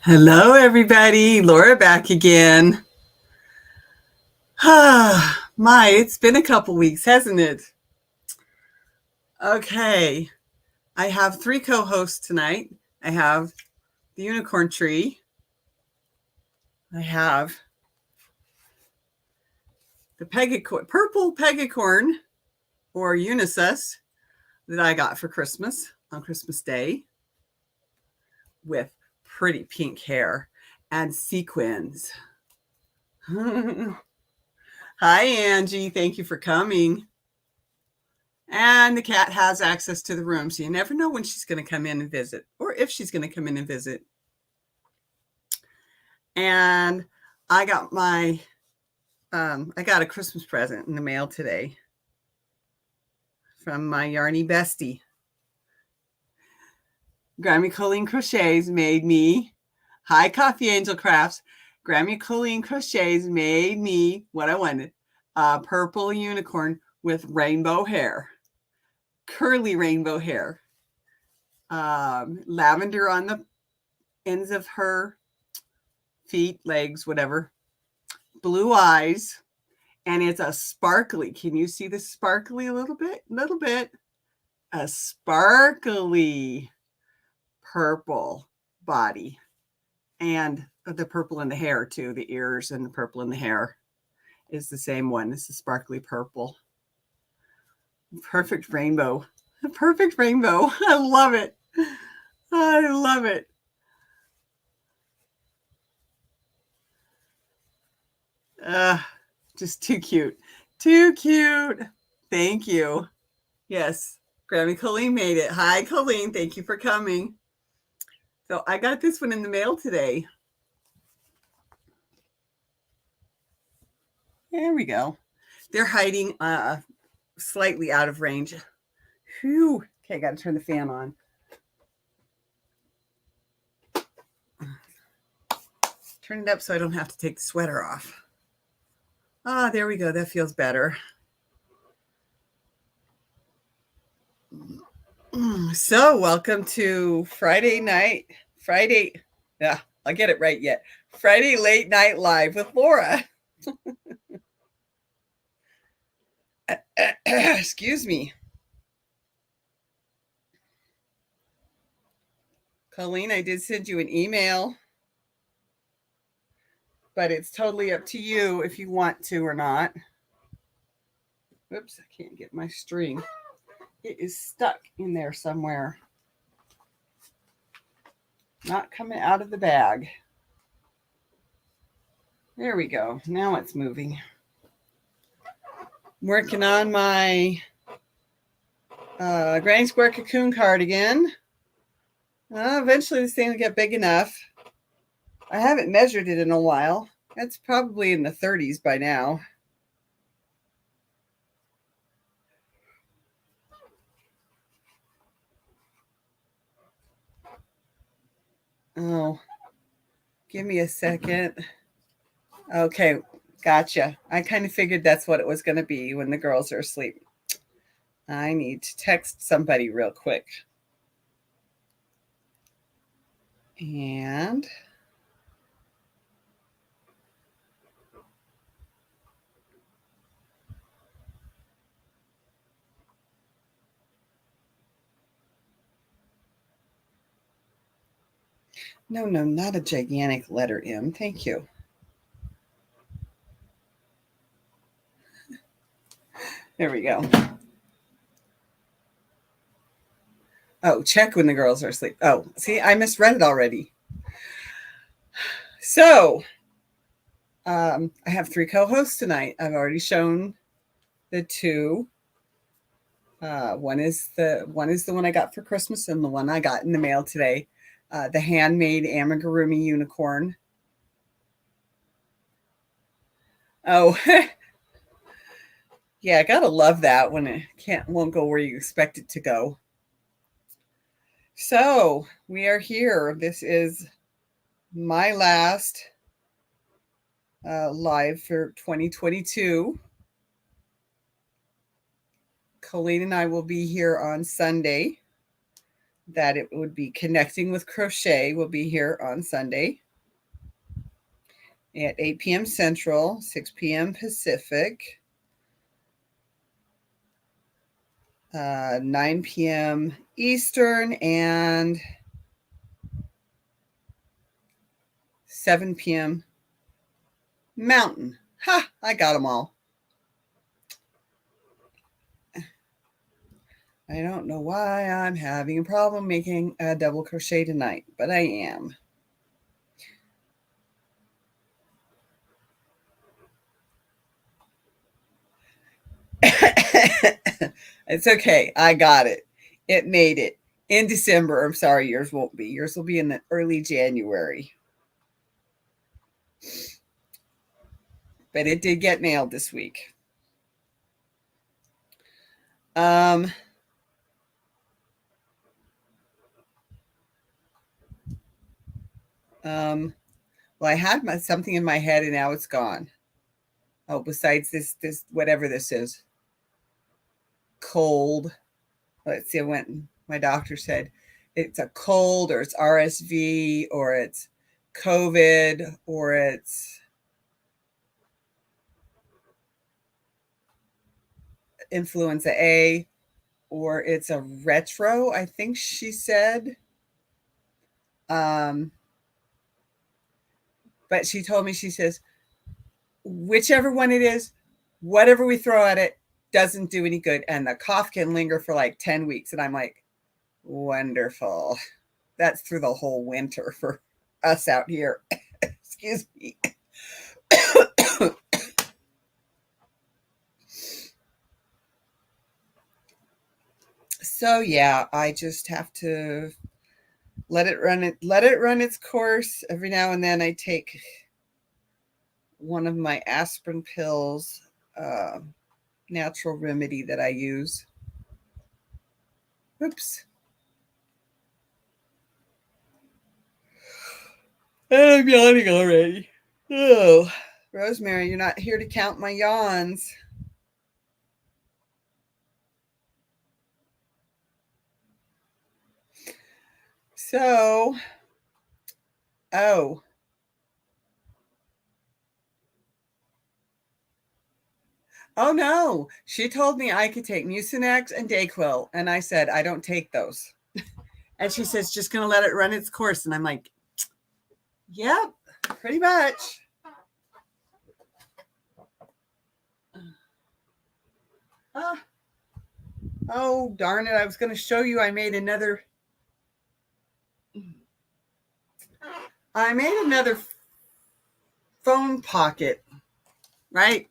Hello, everybody. Laura back again. It's been a couple weeks, hasn't it? Okay, I have three co hosts tonight. I have the unicorn tree, I have the purple pegacorn or unices that I got for Christmas on Christmas Day with pretty pink hair and sequins. Hi, Angie. Thank you for coming. And the cat has access to the room, so you never know when she's going to come in and visit, or if she's going to come in and visit. And I got I got a Christmas present in the mail today from my Yarny bestie. Grammy Colleen Crochets made me, hi Coffee Angel Crafts, Grammy Colleen Crochets made me what I wanted, a purple unicorn with rainbow hair, curly rainbow hair, lavender on the ends of her feet, legs, whatever, blue eyes, and it's a sparkly. Can you see the sparkly a little bit? Little bit. A sparkly purple body, and the purple in the hair too. The ears and the purple in the hair is the same one. It's a sparkly purple. Perfect rainbow. Perfect rainbow. I love it. I love it. Just too cute. Too cute. Thank you. Yes, Grammy Colleen made it. Hi, Colleen. Thank you for coming. So I got this one in the mail today. There we go. They're hiding slightly out of range. Whew. Okay, got to turn the fan on. Turn it up so I don't have to take the sweater off. Ah, there we go. That feels better. So, welcome to Friday night. Yeah, I'll get it right yet. Friday Late Night Live with Laura. Excuse me. Colleen, I did send you an email, but it's totally up to you if you want to or not. Oops, I can't get my string. It is stuck in there somewhere. Not coming out of the bag. There we go. Now it's moving. I'm working on my Granny Square cocoon cardigan. Eventually this thing will get big enough. I haven't measured it in a while. It's probably in the 30s by now. Oh, give me a second. Okay, gotcha. I kind of figured that's what it was going to be when the girls are asleep. I need to text somebody real quick. And no, not a gigantic letter M. Thank you. There we go. Oh, check when the girls are asleep. Oh, see, I misread it already. So, I have three co-hosts tonight. I've already shown the two. One is the one I got for Christmas, and the one I got in the mail today. The handmade amigurumi unicorn. Oh, yeah, gotta love that when it won't go where you expect it to go. So we are here. This is my last live for 2022. Colleen and I will be here on Sunday, that it would be Connecting with Crochet will be here on Sunday at 8 p.m. Central, 6 p.m. Pacific, 9 p.m. Eastern, and 7 p.m. Mountain. Ha! I got them all. I don't know why I'm having a problem making a double crochet tonight, but I am. It's okay. I got it. It made it in December. I'm sorry, yours won't be. Yours will be in the early January. But it did get mailed this week. Well, I had something in my head and now it's gone. Oh, besides this whatever this is. Cold. Let's see, my doctor said it's a cold or it's RSV or it's COVID or it's influenza A or it's a retro, I think she said. But she told me, she says, whichever one it is, whatever we throw at it doesn't do any good. And the cough can linger for like 10 weeks. And I'm like, wonderful. That's through the whole winter for us out here. Excuse me. So yeah, I just have to let it run its course. Every now and then I take one of my aspirin pills, natural remedy that I use. Oops. I'm yawning already. Oh, Rosemary, you're not here to count my yawns. So, oh. Oh no, she told me I could take Mucinex and Dayquil. And I said, I don't take those. And she says, just going to let it run its course. And I'm like, yep, pretty much. Oh, darn it. I was going to show you I made another phone pocket, right?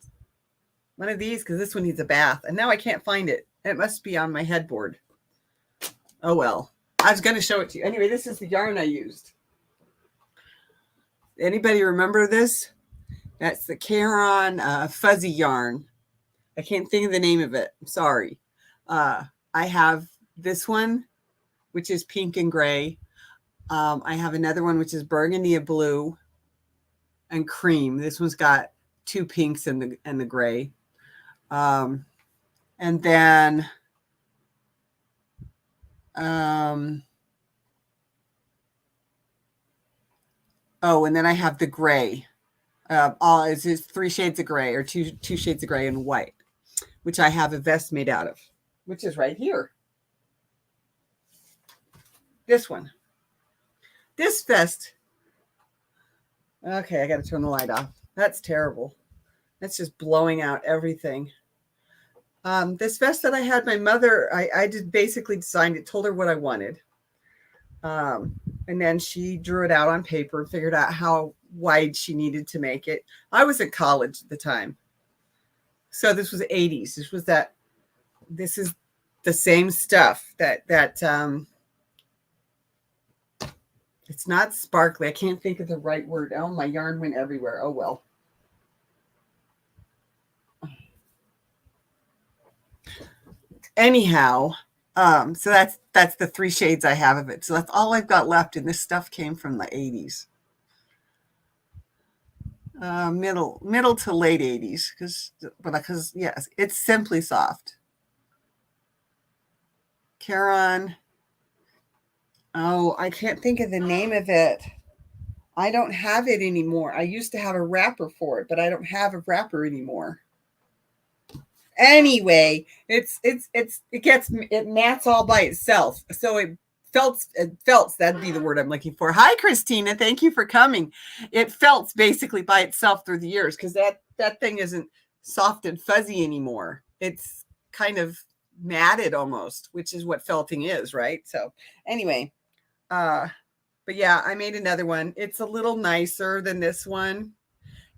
One of these, because this one needs a bath. And now I can't find it. It must be on my headboard. Oh, well. I was going to show it to you. Anyway, this is the yarn I used. Anybody remember this? That's the Caron fuzzy yarn. I can't think of the name of it. I'm sorry. I have this one, which is pink and gray. I have another one, which is burgundy blue and cream. This one's got 2 pinks and the gray. And then and then I have the gray. It's just 3 shades of gray or two shades of gray and white, which I have a vest made out of, which is right here. This one. This vest. Okay, I got to turn the light off. That's terrible. That's just blowing out everything. This vest that I had my mother, I did basically designed it, told her what I wanted. And then she drew it out on paper and figured out how wide she needed to make it. I was in college at the time. So this was the 80s. This is the same stuff that it's not sparkly. I can't think of the right word. Oh, my yarn went everywhere. Oh, well. Anyhow, so that's the 3 shades I have of it. So that's all I've got left. And this stuff came from the 80s. Middle to late 80s. Because yes, it's Simply Soft. Caron Oh, I can't think of the name of it. I don't have it anymore. I used to have a wrapper for it, but I don't have a wrapper anymore. Anyway, it mats all by itself. So it felts, that'd be the word I'm looking for. Hi, Christina. Thank you for coming. It felts basically by itself through the years because that thing isn't soft and fuzzy anymore. It's kind of matted almost, which is what felting is, right? So anyway, uh, but yeah, I made another one. It's a little nicer than this one.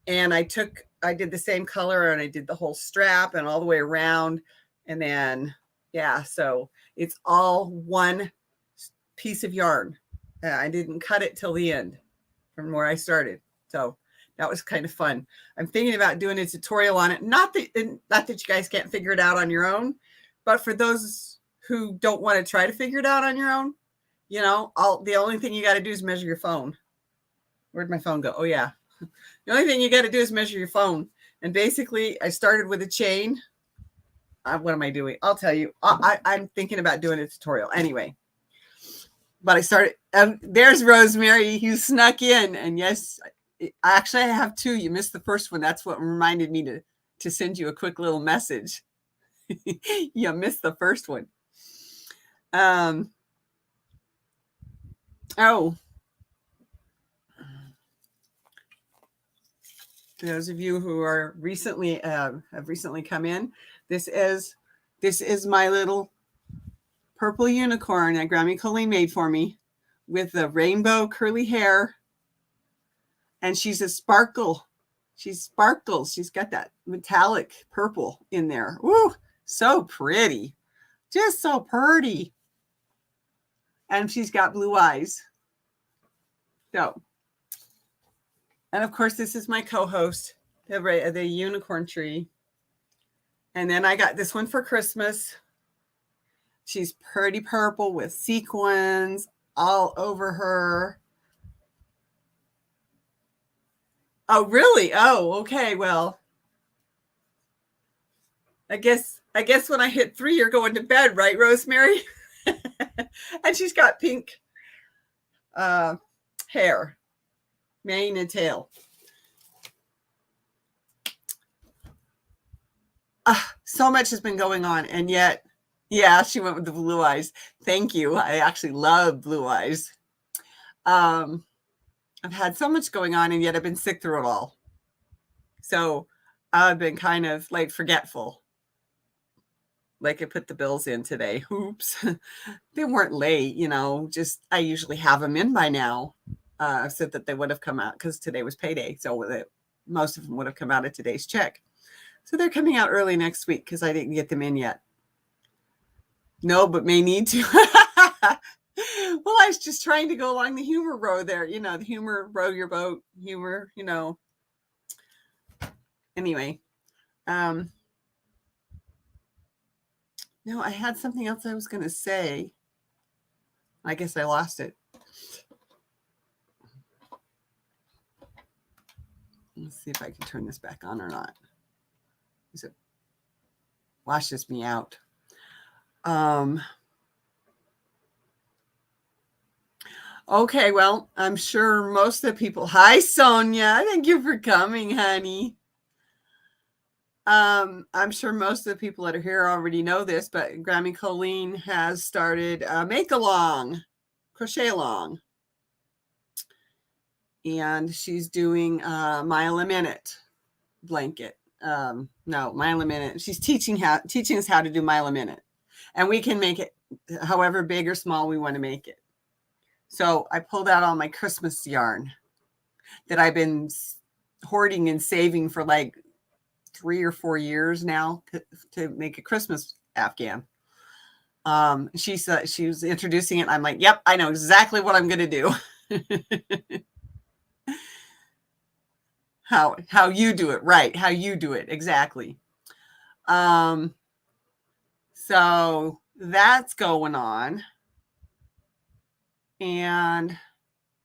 And I did the same color and I did the whole strap and all the way around. And then, yeah, so it's all one piece of yarn. I didn't cut it till the end from where I started. So that was kind of fun. I'm thinking about doing a tutorial on it. Not that you guys can't figure it out on your own, but for those who don't want to try to figure it out on your own, the only thing you got to do is measure your phone. Where'd my phone go? Oh yeah. The only thing you got to do is measure your phone. And basically, I started with a chain. What am I doing? I'll tell you. I'm thinking about doing a tutorial anyway. But I started. There's Rosemary. You snuck in. And yes, I have two. You missed the first one. That's what reminded me to send you a quick little message. You missed the first one. Oh. For those of you who are have recently come in, this is my little purple unicorn that Grammy Colleen made for me with the rainbow curly hair. And she's a sparkle. She sparkles. She's got that metallic purple in there. Woo, so pretty. Just so pretty. And she's got blue eyes. So, and of course, this is my co-host, the unicorn tree. And then I got this one for Christmas. She's pretty purple with sequins all over her. Oh, really? Oh, okay. Well, I guess when I hit 3, you're going to bed, right, Rosemary? And she's got pink hair, mane and tail. So much has been going on, and yet, yeah, she went with the blue eyes. Thank you. I actually love blue eyes. I've had so much going on, and yet I've been sick through it all. So I've been kind of like forgetful. Like I put the bills in today. Oops. They weren't late, just I usually have them in by now. So that they would have come out because today was payday. So most of them would have come out of today's check. So they're coming out early next week because I didn't get them in yet. No, but may need to. Well, I was just trying to go along the humor road there. The humor, row your boat, humor, Anyway. No, I had something else I was going to say. I guess I lost it. Let's see if I can turn this back on or not. It washes me out. Okay, well, I'm sure most of the people. Hi, Sonia. Thank you for coming, honey. I'm sure most of the people that are here already know this, but Grammy Colleen has started Make Along, Crochet Along. And she's doing mile a minute blanket. No, mile a minute. She's teaching us how to do mile a minute. And we can make it however big or small we want to make it. So I pulled out all my Christmas yarn that I've been hoarding and saving for like 3 or 4 years now to make a Christmas Afghan. She said she was introducing it. I'm like, yep, I know exactly what I'm going to do. How you do it, right? How you do it, exactly. So that's going on. And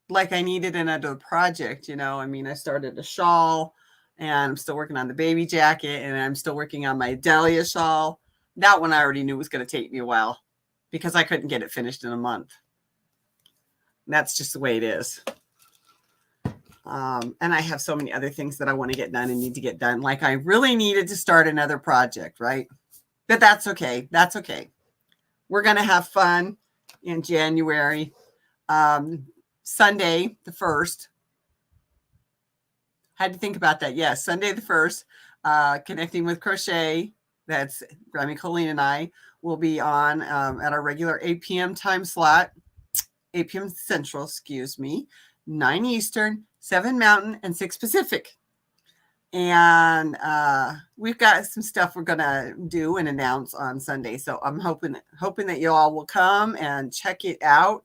like I needed another project, I started a shawl and I'm still working on the baby jacket and I'm still working on my Dahlia shawl. That one I already knew was going to take me a while because I couldn't get it finished in a month. That's just the way it is. And I have so many other things that I want to get done and need to get done. Like I really needed to start another project, right? But that's okay. That's okay. We're going to have fun in January. Sunday, the 1st. Had to think about that. Yes, Sunday the 1st, Connecting with Crochet. That's Grammy Colleen and I will be on at our regular 8 p.m. time slot, 8 p.m. Central, 9 Eastern, 7 Mountain, and 6 Pacific. And we've got some stuff we're gonna do and announce on Sunday. So I'm hoping that you all will come and check it out,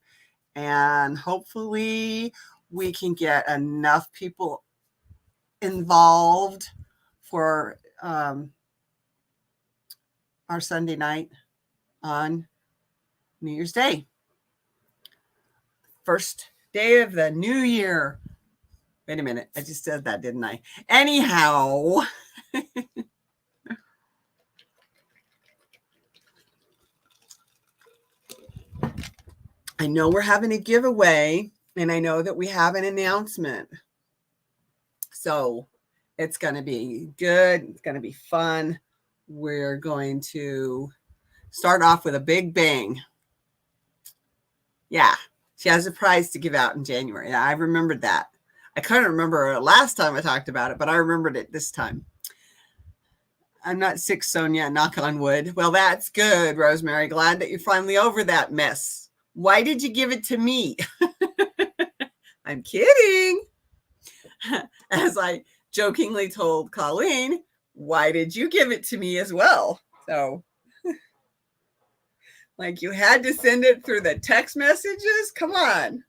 and hopefully we can get enough people involved for our Sunday night on New Year's Day. First day of the new year. Wait a minute. I just said that, didn't I? Anyhow. I know we're having a giveaway, and I know that we have an announcement. So it's going to be good. It's going to be fun. We're going to start off with a big bang. Yeah, she has a prize to give out in January. I remembered that. I couldn't remember last time I talked about it, but I remembered it this time. I'm not sick, Sonia, knock on wood. Well, that's good, Rosemary. Glad that you're finally over that mess. Why did you give it to me? I'm kidding. As I jokingly told Colleen, why did you give it to me as well? So, like you had to send it through the text messages? Come on.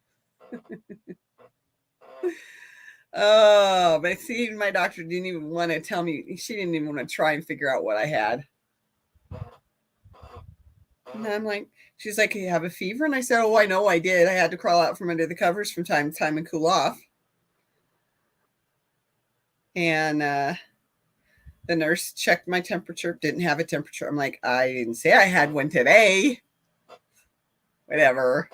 Oh, but see, my doctor didn't even want to tell me. She didn't even want to try and figure out what I had. And I'm like, she's like, you have a fever? And I said, oh, I know I did. I had to crawl out from under the covers from time to time and cool off. And the nurse checked my temperature, didn't have a temperature. I'm like, I didn't say I had one today. Whatever.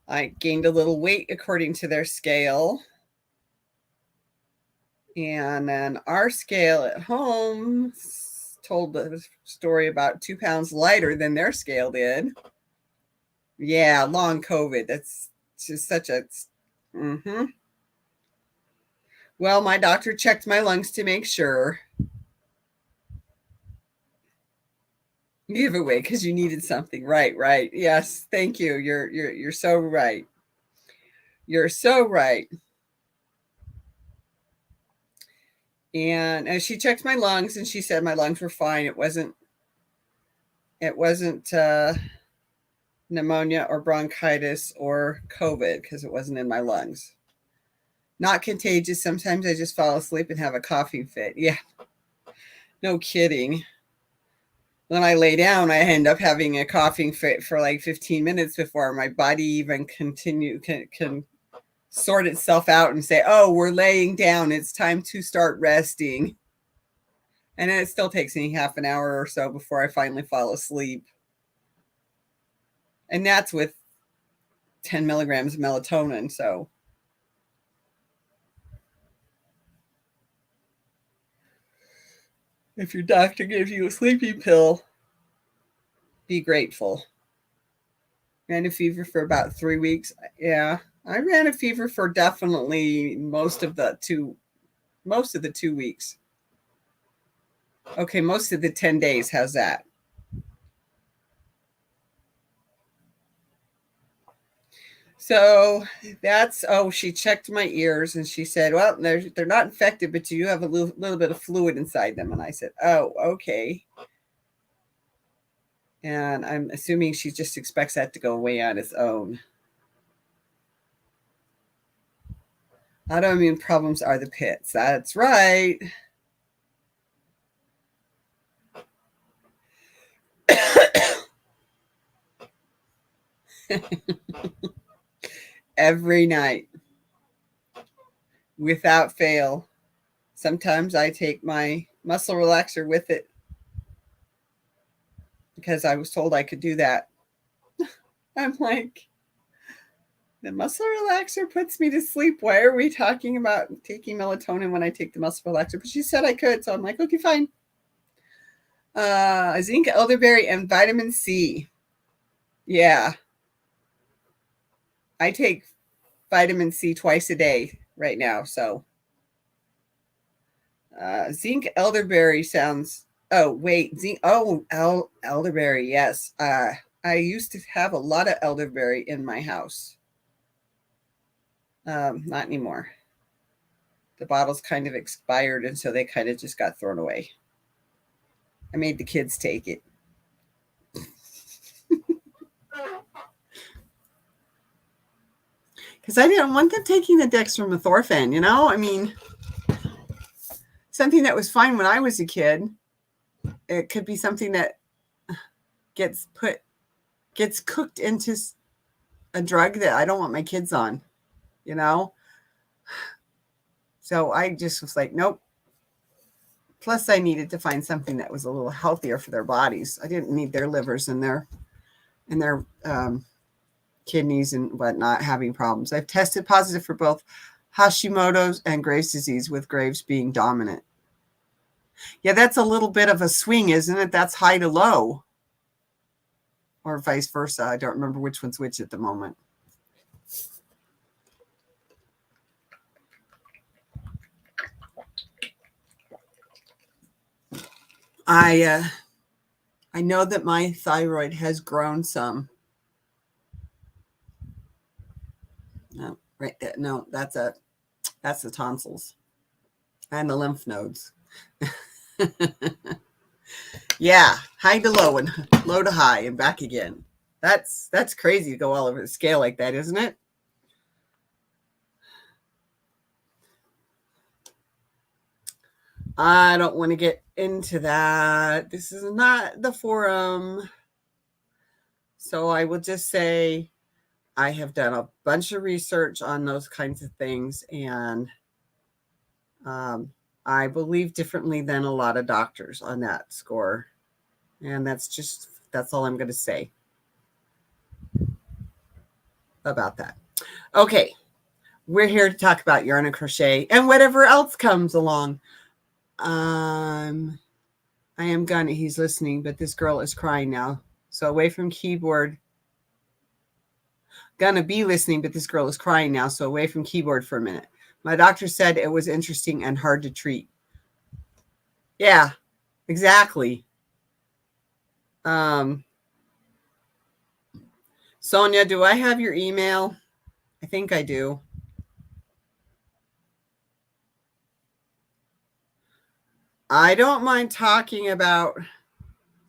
I gained a little weight according to their scale. And then our scale at home told the story about 2 pounds lighter than their scale did. Yeah, long COVID. That's just such a... Mm-hmm. Well, my doctor checked my lungs to make sure. Giveaway because you needed something. Right. Yes, thank you. You're so right. You're so right. And as she checked my lungs, and she said my lungs were fine. It wasn't pneumonia or bronchitis or COVID because it wasn't in my lungs. Not contagious. Sometimes I just fall asleep and have a coughing fit. Yeah, no kidding. When I lay down, I end up having a coughing fit for like 15 minutes before my body even can sort itself out and say, oh, we're laying down. It's time to start resting. And then it still takes me half an hour or so before I finally fall asleep. And that's with 10 milligrams of melatonin. So if your doctor gives you a sleeping pill, be grateful. Ran a fever for about 3 weeks. Yeah, I ran a fever for definitely most of the 2 weeks. Okay, most of the 10 days. How's that? So that's, she checked my ears and she said, well, they're not infected, but you have a little bit of fluid inside them. And I said, oh, okay. And I'm assuming she just expects that to go away on its own. Autoimmune problems are the pits. That's right. Every night, without fail. Sometimes I take my muscle relaxer with it because I was told I could do that. I'm like, the muscle relaxer puts me to sleep. Why are we talking about taking melatonin when I take the muscle relaxer? But she said I could, so I'm like, okay, fine. Zinc, elderberry, and vitamin C. Yeah. I take vitamin C twice a day right now, so zinc elderberry sounds. Oh wait, zinc. Oh, elderberry. Yes. I used to have a lot of elderberry in my house. Not anymore. The bottles kind of expired, and so they kind of just got thrown away. I made the kids take it. Because I didn't want them taking the dextromethorphan, you know? I mean, something that was fine when I was a kid, it could be something that gets cooked into a drug that I don't want my kids on, you know? So I just was like, nope. Plus, I needed to find something that was a little healthier for their bodies. I didn't need their livers and their kidneys and whatnot having problems. I've tested positive for both Hashimoto's and Graves' disease, with Graves being dominant. Yeah, that's a little bit of a swing, isn't it? That's high to low. Or vice versa. I don't remember which one's which at the moment. I know that my thyroid has grown some. No, right there. No, that's the tonsils and the lymph nodes. Yeah, high to low and low to high and back again. That's crazy to go all over the scale like that, isn't it? I don't want to get into that. This is not the forum. So I will just say I have done a bunch of research on those kinds of things, and I believe differently than a lot of doctors on that score. And that's all I'm going to say about that. Okay. We're here to talk about yarn and crochet and whatever else comes along. I am gonna. He's listening, but this girl is crying now. So away from keyboard. Gonna be listening, but this girl is crying now. So away from keyboard for a minute. My doctor said it was interesting and hard to treat. Yeah, exactly. Sonia, do I have your email? I think I do. I don't mind talking about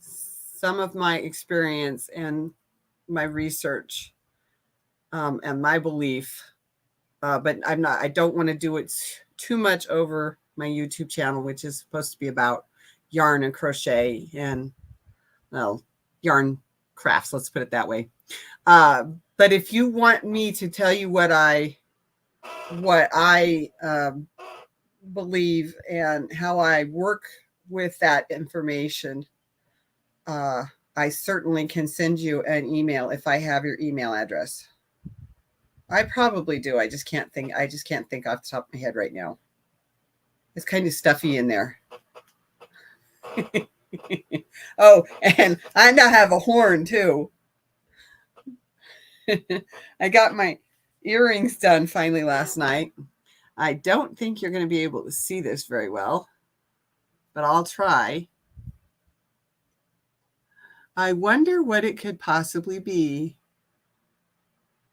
some of my experience and my research and my belief, but I don't want to do it too much over my YouTube channel, which is supposed to be about yarn and crochet and, well, yarn crafts, let's put it that way. But if you want me to tell you what I believe and how I work with that information, I certainly can send you an email if I have your email address. I probably do. I just can't think off the top of my head right now. It's kind of stuffy in there. Oh, and I now have a horn too. I got my earrings done finally last night. I don't think you're going to be able to see this very well, but I'll try. I wonder what it could possibly be.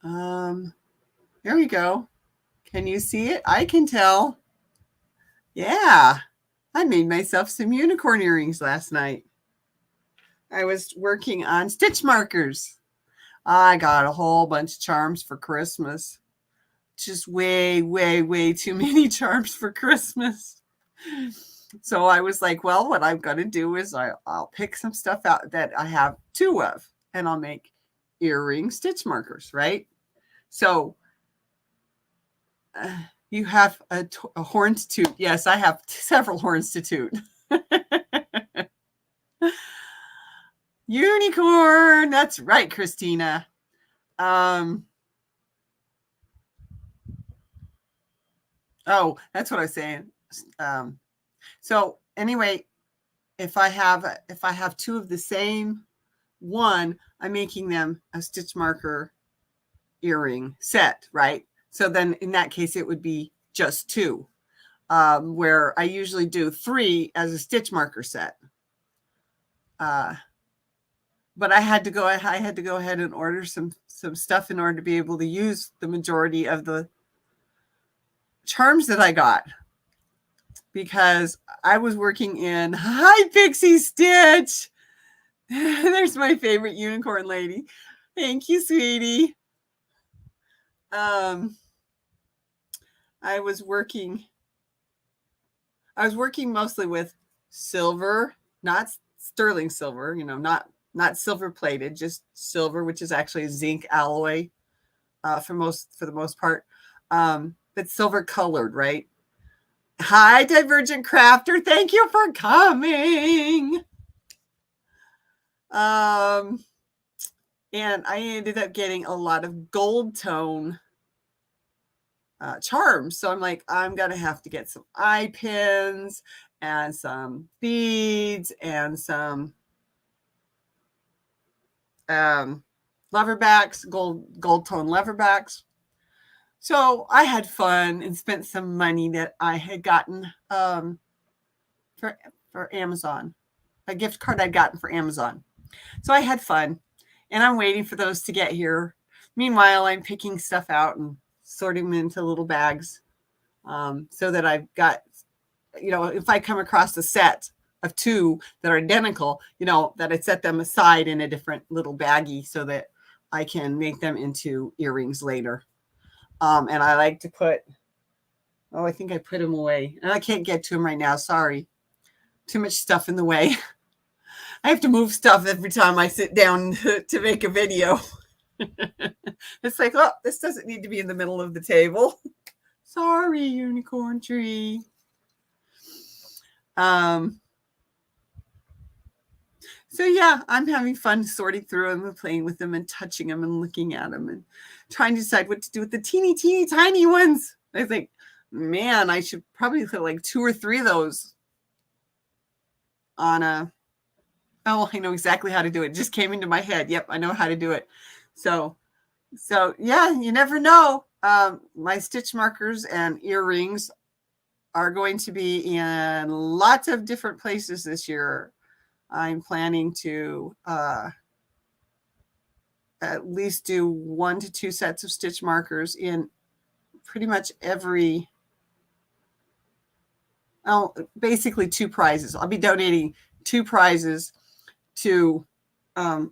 There we go. Can you see it? I can tell. Yeah, I made myself some unicorn earrings last night. I was working on stitch markers. I got a whole bunch of charms for Christmas. Just way, way, way too many charms for Christmas. So I was like, well, what I'm going to do is I'll pick some stuff out that I have two of, and I'll make earring stitch markers, right? So you have a horn to toot. Yes, I have several horns to toot. Unicorn. That's right, Christina. Oh, that's what I was saying. So anyway, if I have two of the same one, I'm making them a stitch marker earring set, right? So then in that case, it would be just two, where I usually do 3 as a stitch marker set. But I had to go ahead and order some stuff in order to be able to use the majority of the charms that I got, because I was working in Hi Pixie Stitch. There's my favorite unicorn lady. Thank you, sweetie. I was working mostly with silver, not sterling silver, not silver plated, just silver, which is actually zinc alloy for the most part. But silver colored, right? Hi, Divergent Crafter. Thank you for coming. And I ended up getting a lot of gold tone charms. So I'm like, I'm going to have to get some eye pins and some beads and some leverbacks, gold tone leverbacks. So I had fun and spent some money that I had gotten for Amazon, a gift card I'd gotten for Amazon. So I had fun, and I'm waiting for those to get here. Meanwhile, I'm picking stuff out and sorting them into little bags, so that I've got, if I come across a set of 2 that are identical, that I set them aside in a different little baggie so that I can make them into earrings later. And I like to put, I think I put them away. And I can't get to them right now. Sorry. Too much stuff in the way. I have to move stuff every time I sit down to make a video. It's like, oh, this doesn't need to be in the middle of the table. Sorry, unicorn tree. So yeah, I'm having fun sorting through them and playing with them and touching them and looking at them and trying to decide what to do with the teeny tiny ones. I think, man, I should probably put like 2 or 3 of those on a, oh, I know exactly how to do it. It just came into my head. Yep, I know how to do it. So yeah, you never know. My stitch markers and earrings are going to be in lots of different places this year. I'm planning to at least do 1 to 2 sets of stitch markers in pretty much every, basically 2 prizes. I'll be donating 2 prizes to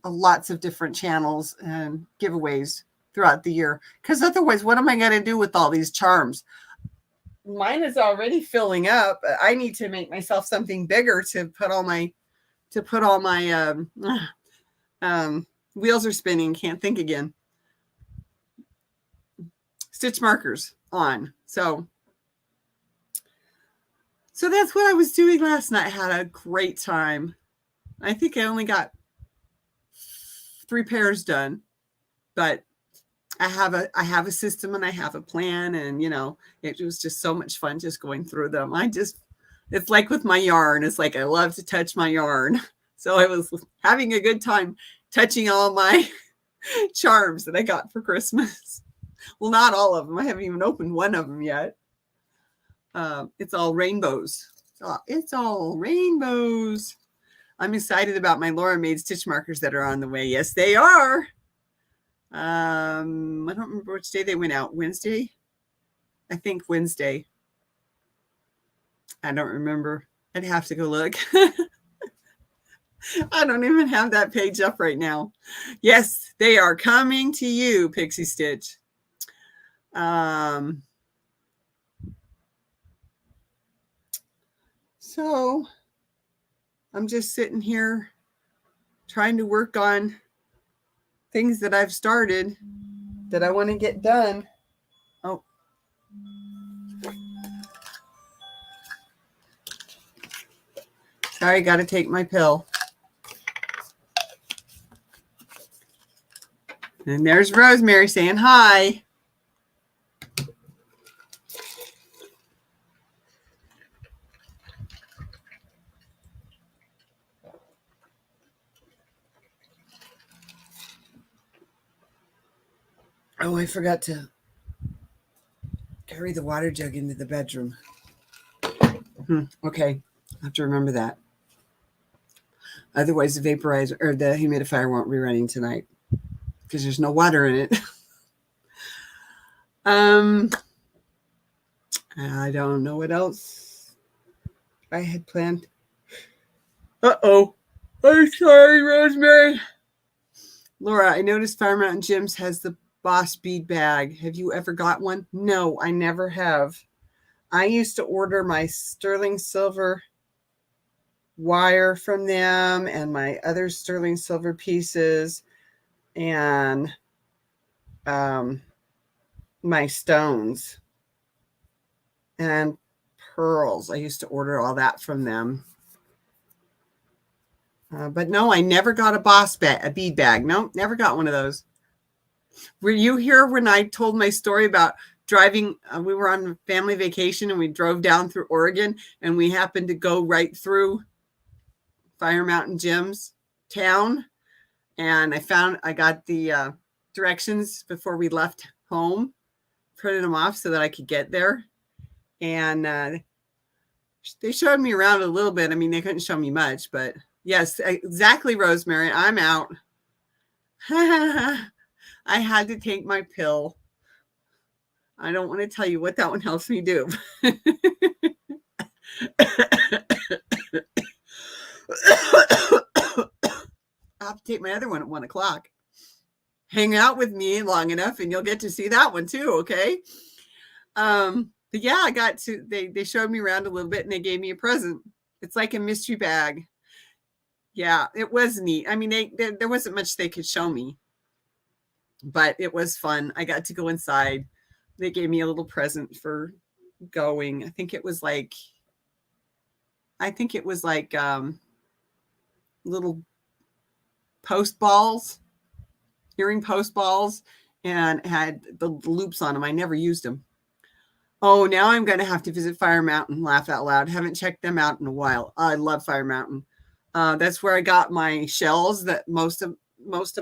lots of different channels and giveaways throughout the year. Because otherwise, what am I going to do with all these charms? Mine is already filling up. I need to make myself something bigger to put all my wheels are spinning. Can't think again. Stitch markers on. So that's what I was doing last night. I had a great time. I think I only got 3 pairs done, but I have a system and I have a plan, and it was just so much fun just going through them. It's like with my yarn. It's like I love to touch my yarn. So I was having a good time touching all my charms that I got for Christmas. Well, not all of them. I haven't even opened one of them yet. It's all rainbows. It's all rainbows. I'm excited about my Laura Made stitch markers that are on the way. Yes, they are. I don't remember which day they went out. Wednesday? I think Wednesday. I don't remember. I'd have to go look. I don't even have that page up right now. Yes, they are coming to you, Pixie Stitch. So I'm just sitting here trying to work on things that I've started that I want to get done. Oh. Sorry, got to take my pill. And there's Rosemary saying hi. Oh, I forgot to carry the water jug into the bedroom. Okay, I have to remember that. Otherwise, the vaporizer or the humidifier won't be running tonight because there's no water in it. I don't know what else I had planned. Uh-oh. I'm sorry, Rosemary. Laura, I noticed Fire Mountain Gyms has the Boss bead bag. Have you ever got one? No, I never have. I used to order my sterling silver wire from them and my other sterling silver pieces and my stones and pearls. I used to order all that from them. But no, I never got a bead bag. No, never got one of those. Were you here when I told my story about driving? We were on family vacation and we drove down through Oregon and we happened to go right through Fire Mountain Gyms town. And I got the directions before we left home, printed them off so that I could get there. And they showed me around a little bit. I mean, they couldn't show me much, but yes, exactly, Rosemary. I'm out. I had to take my pill. I don't want to tell you what that one helps me do. I'll have to take my other one at 1:00. Hang out with me long enough and you'll get to see that one too, okay? But yeah, I got to, they showed me around a little bit and they gave me a present. It's like a mystery bag. Yeah, it was neat. I mean, there wasn't much they could show me, but it was fun. I got to go inside. They gave me a little present for going. I think it was like little post balls, hearing post balls, and had the loops on them. I never used them. Oh, now I'm going to have to visit Fire Mountain. Laugh out loud. Haven't checked them out in a while. I love Fire Mountain. That's where I got my shells. That most of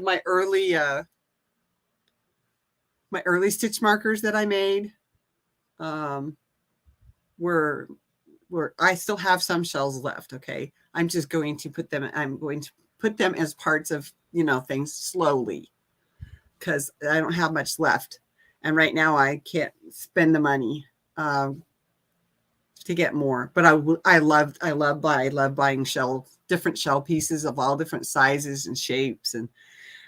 my early stitch markers that I made were I still have some shells left. Okay, I'm just going to put them. I'm going to put them as parts of things slowly because I don't have much left, and right now I can't spend the money to get more. But I love buying different shell pieces of all different sizes and shapes, and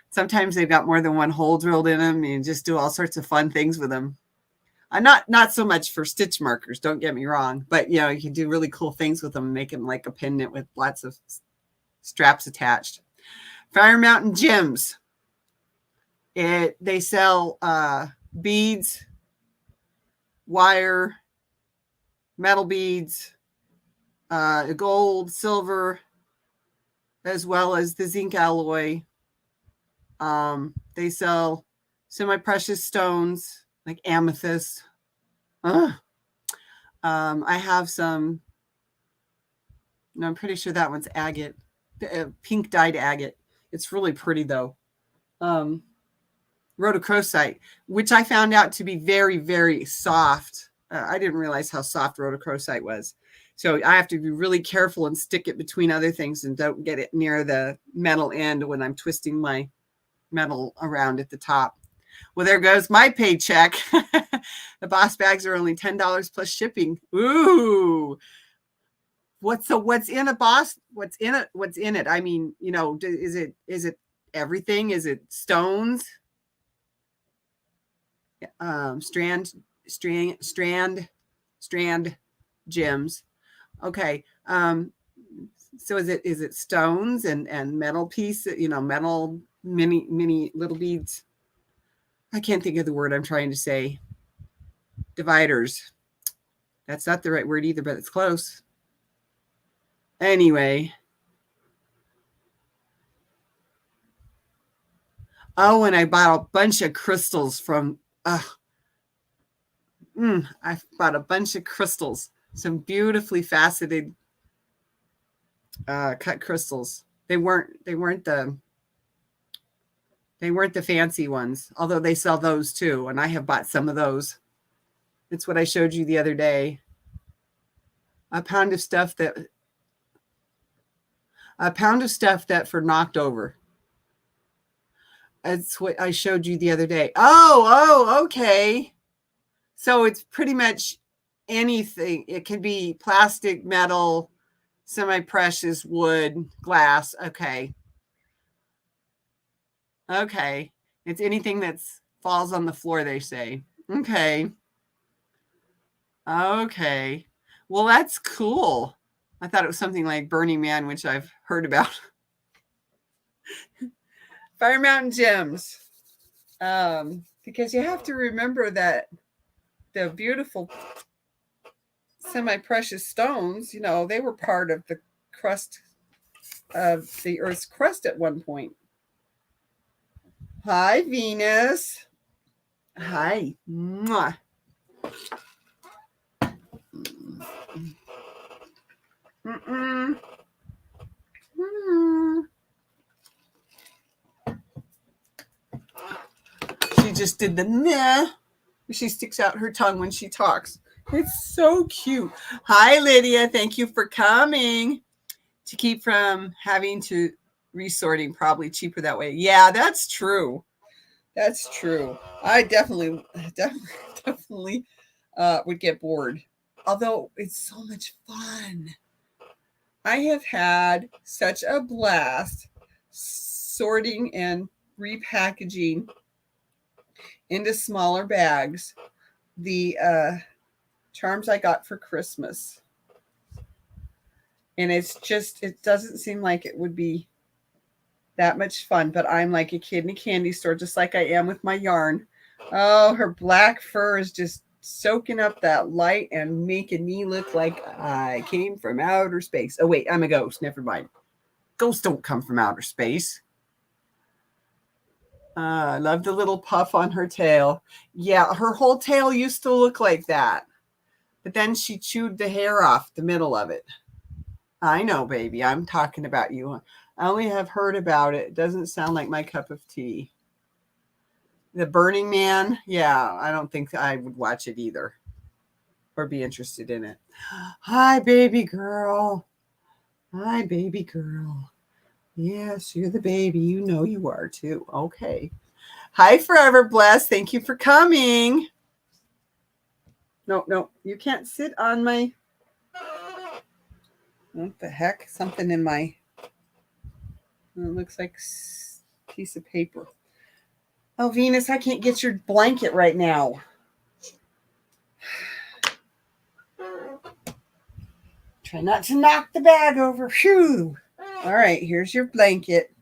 sometimes they've got more than one hole drilled in them, and just do all sorts of fun things with them. I'm not so much for stitch markers, don't get me wrong, but you can do really cool things with them, make them like a pendant with lots of straps attached. Fire Mountain Gyms. They sell beads, wire, metal beads, gold, silver, as well as the zinc alloy. They sell semi-precious stones like amethyst. I have some. No, I'm pretty sure that one's agate, pink dyed agate. It's really pretty though. Rhodochrosite, which I found out to be very, very soft. I didn't realize how soft rhodochrosite was. So I have to be really careful and stick it between other things and don't get it near the metal end when I'm twisting my metal around at the top. Well, there goes my paycheck. The Boss bags are only $10 plus shipping. Ooh. What's in a Boss? What's in it? I mean, is it everything? Is it stones? Strand gems. Okay. So is it stones and metal pieces, metal mini little beads? I can't think of the word I'm trying to say. Dividers. That's not the right word either, but it's close. Anyway. Oh, and I bought a bunch of crystals from, I bought a bunch of crystals, some beautifully faceted cut crystals. They weren't the fancy ones, although they sell those too, and I have bought some of those. It's what I showed you the other day. A pound of stuff that for knocked over. That's what I showed you the other day. Oh, okay. So it's pretty much anything. It can be plastic, metal, semi-precious, wood, glass. Okay. It's anything that falls on the floor, they say. Okay. Well, that's cool. I thought it was something like Burning Man, which I've heard about. Fire Mountain Gems. Because you have to remember that the beautiful semi-precious stones, they were part of the crust of the Earth's crust at one point. Hi, Venus. Hi. Mwah. She just did the meh. She sticks out her tongue when she talks. It's so cute. Hi, Lydia. Thank you for coming. To keep from having to resorting, probably cheaper that way. Yeah, that's true. That's true. I definitely would get bored. Although it's so much fun. I have had such a blast sorting and repackaging into smaller bags the charms I got for Christmas. And it doesn't seem like it would be that much fun, but I'm like a kid in a candy store, just like I am with my yarn. Oh, her black fur is just soaking up that light and making me look like I came from outer space. Oh, wait, I'm a ghost. Never mind. Ghosts don't come from outer space. I love the little puff on her tail. Yeah, her whole tail used to look like that. But then she chewed the hair off the middle of it. I know, baby. I'm talking about you. I only have heard about it. It doesn't sound like my cup of tea. The Burning Man, yeah, I don't think I would watch it either or be interested in it. Hi, baby girl. Hi, baby girl. Yes, you're the baby. You know you are too. Okay. Hi, Forever Blessed. Thank you for coming. No, you can't sit on my... What the heck? Something in my... It looks like a piece of paper. Oh, Venus, I can't get your blanket right now. Try not to knock the bag over. Phew. All right, here's your blanket.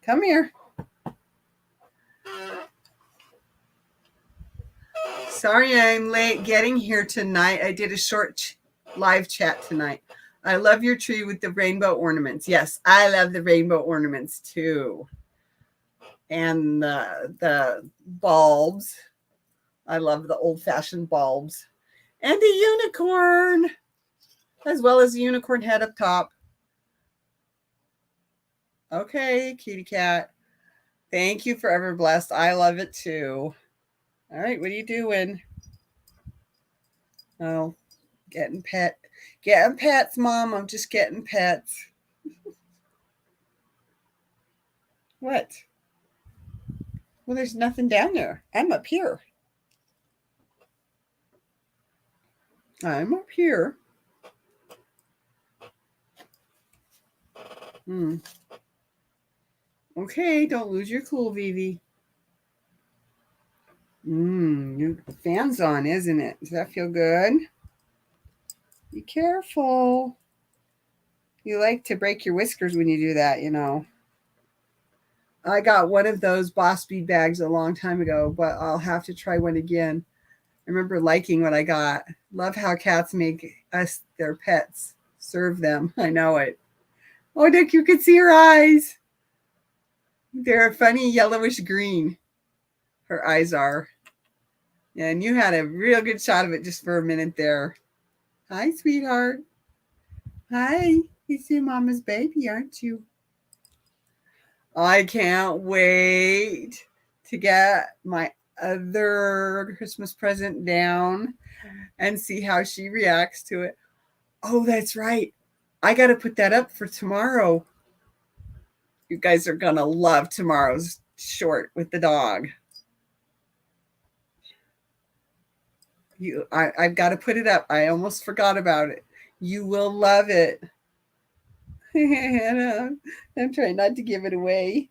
Come here. Sorry I'm late getting here tonight. I did a short live chat tonight. I love your tree with the rainbow ornaments. Yes, I love the rainbow ornaments too. And the bulbs. I love the old-fashioned bulbs. And the unicorn, as well as the unicorn head up top. Okay, kitty cat. Thank you, Forever Blessed. I love it too. All right, what are you doing? Oh, getting pets, Mom. I'm just getting pets. What? Well, there's nothing down there. I'm up here. I'm up here. Okay, don't lose your cool, Vivi. Your fan's on, isn't it? Does that feel good? Be careful. You like to break your whiskers when you do that, I got one of those Boss Bead bags a long time ago, but I'll have to try one again. I remember liking what I got. Love how cats make us their pets. Serve them. I know it. Oh, Dick, you can see her eyes. They're a funny yellowish green. Her eyes are. And you had a real good shot of it just for a minute there. Hi, sweetheart. Hi. It's your mama's baby, aren't you? I can't wait to get my other Christmas present down and see how she reacts to it. Oh, that's right. I got to put that up for tomorrow. You guys are going to love tomorrow's short with the dog. I've got to put it up. I almost forgot about it. You will love it. I'm trying not to give it away.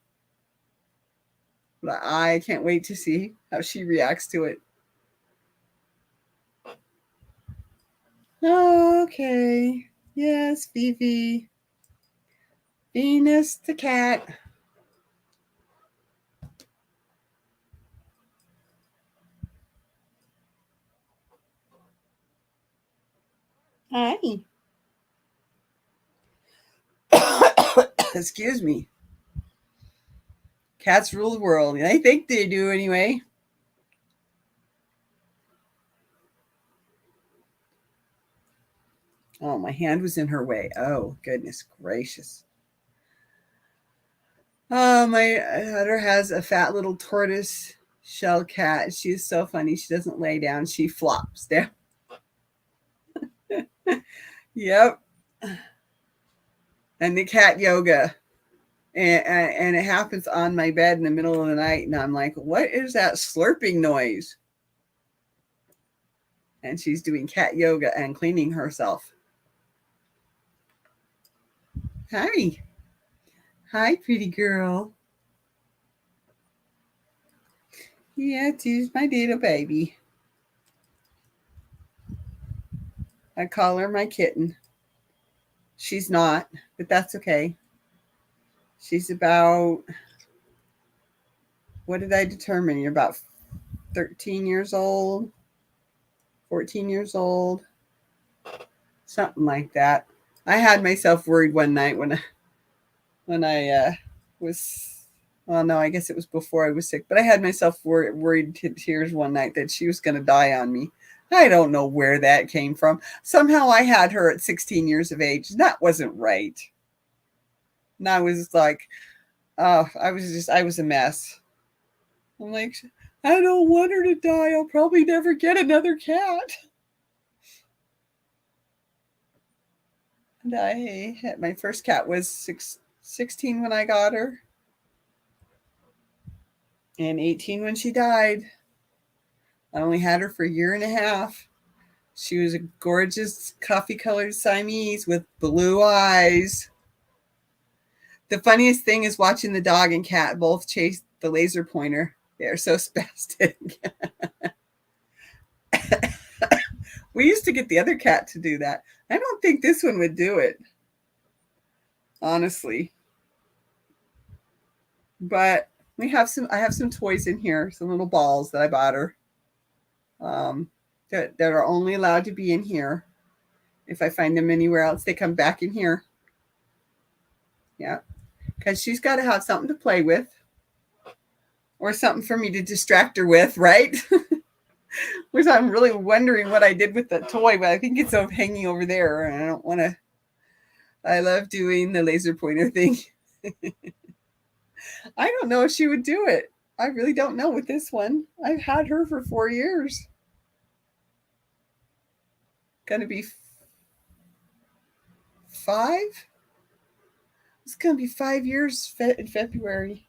But I can't wait to see how she reacts to it. Okay. Yes, Vivi. Venus the cat. Hi. Excuse me. Cats rule the world. I think they do anyway. Oh, my hand was in her way. Oh, goodness gracious. Oh, my daughter has a fat little tortoise shell cat. She's so funny. She doesn't lay down. She flops down. Yep. And the cat yoga. And it happens on my bed in the middle of the night. And I'm like, what is that slurping noise? And she's doing cat yoga and cleaning herself. Hi. Hi, pretty girl. Yeah, she's my little baby. I call her my kitten. She's not, but that's okay. She's about, what did I determine? You're about 13 years old, 14 years old, something like that. I had myself worried one night when I was, well, no, I guess it was before I was sick, but I had myself worried to tears one night that she was going to die on me. I don't know where that came from. Somehow I had her at 16 years of age. That wasn't right. And I was like, oh, I was a mess. I'm like, I don't want her to die. I'll probably never get another cat. And my first cat was 16 when I got her, and 18 when she died. I only had her for a year and a half. She was a gorgeous coffee-colored Siamese with blue eyes. The funniest thing is watching the dog and cat both chase the laser pointer. They're so spastic. We used to get the other cat to do that. I don't think this one would do it, honestly. But I have some toys in here, some little balls that I bought her. That are only allowed to be in here. If I find them anywhere else, they come back in here. Yeah, because she's got to have something to play with, or something for me to distract her with, right? Which I'm really wondering what I did with the toy, but I think it's hanging over there, and I don't want to. I love doing the laser pointer thing. I don't know if she would do it. I really don't know with this one. I've had her for 4 years. Gonna be 5? It's gonna be 5 years in February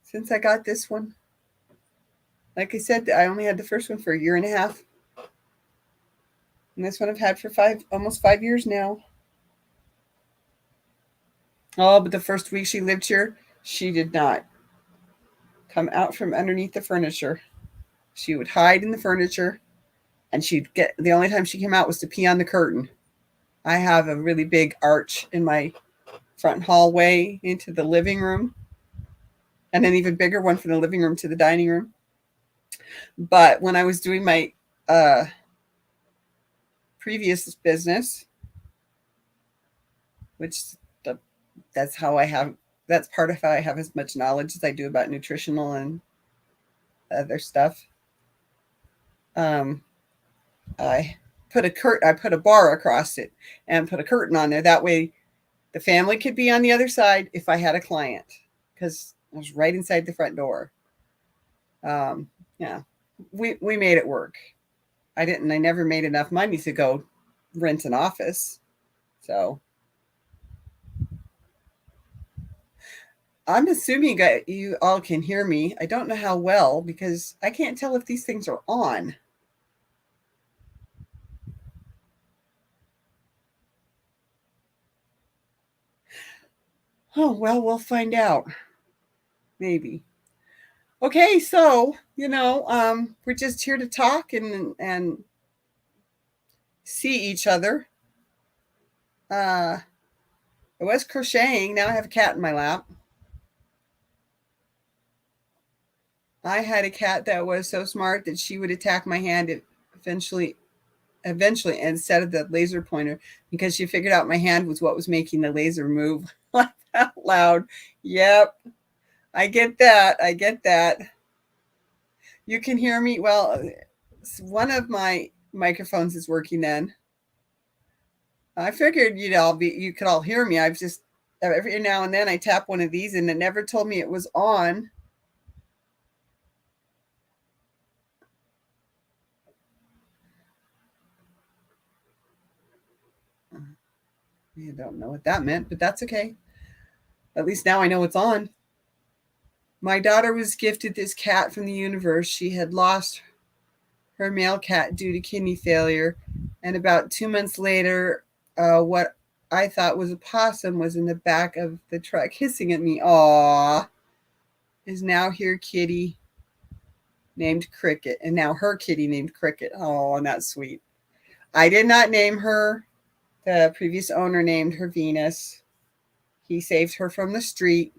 since I got this one. Like I said, I only had the first one for a year and a half. And this one I've had for almost 5 years now. Oh, but the first week she lived here, she did not come out from underneath the furniture. She would hide in the furniture, and the only time she came out was to pee on the curtain. I have a really big arch in my front hallway into the living room, and an even bigger one from the living room to the dining room. But when I was doing my previous business, which that's how I have that's part of how I have as much knowledge as I do about nutritional and other stuff. I I put a bar across it and put a curtain on there. That way the family could be on the other side if I had a client, because I was right inside the front door. Yeah, we made it work. I never made enough money to go rent an office. So I'm assuming you all can hear me. I don't know how well because I can't tell if these things are on. Oh, well, we'll find out. Maybe. Okay, so, we're just here to talk and see each other. I was crocheting. Now I have a cat in my lap. I had a cat that was so smart that she would attack my hand eventually instead of the laser pointer, because she figured out my hand was what was making the laser move. Laugh out loud. Yep. I get that. You can hear me. Well, one of my microphones is working then. I figured you could all hear me. I've just every now and then I tap one of these and it never told me it was on. I don't know what that meant, but that's okay. At least now I know it's on. My daughter was gifted this cat from the universe. She had lost her male cat due to kidney failure, and about 2 months later, what I thought was a possum was in the back of the truck hissing at me. Aww. Is now here kitty named Cricket, and now her kitty named Cricket. Oh, and that's sweet. I did not name her. The previous owner named her Venus. He saved her from the street,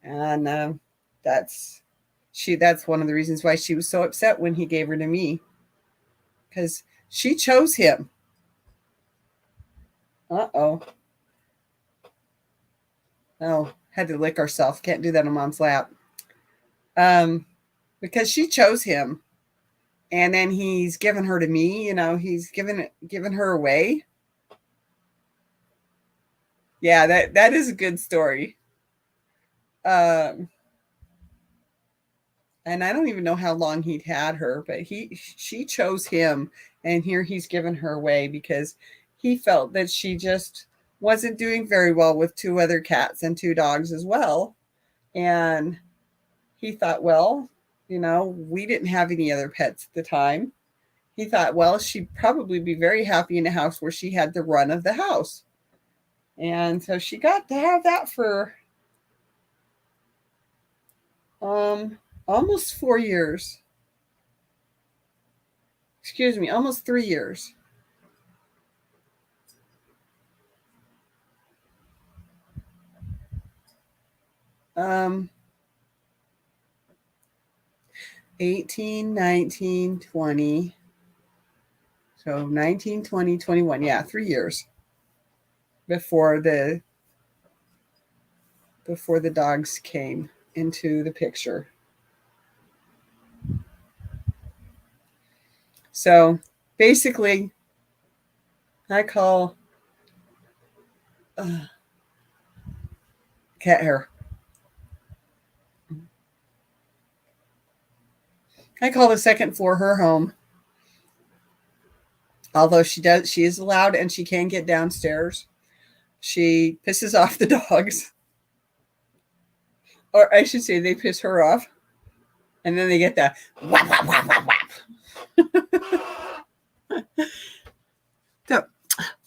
and that's one of the reasons why she was so upset when he gave her to me, because she chose him. Uh-oh. Oh, had to lick herself. Can't do that on mom's lap. Because she chose him, and then he's given her to me. He's given her away. Yeah, that is a good story. And I don't even know how long he'd had her, but she chose him, and here he's given her away because he felt that she just wasn't doing very well with 2 other cats and 2 dogs as well. And he thought, well, we didn't have any other pets at the time. He thought, well, she'd probably be very happy in a house where she had the run of the house. And so she got to have that for almost 4 years. Excuse me, almost 3 years. Um, 18, 19, 20. So 19, 20, 21. Yeah, 3 years before the dogs came into the picture. So basically, I call cat hair. I call the second floor her home. Although she is allowed and she can get downstairs. She pisses off the dogs. Or I should say they piss her off. And then they get that whap, whap, whap, whap, whap. So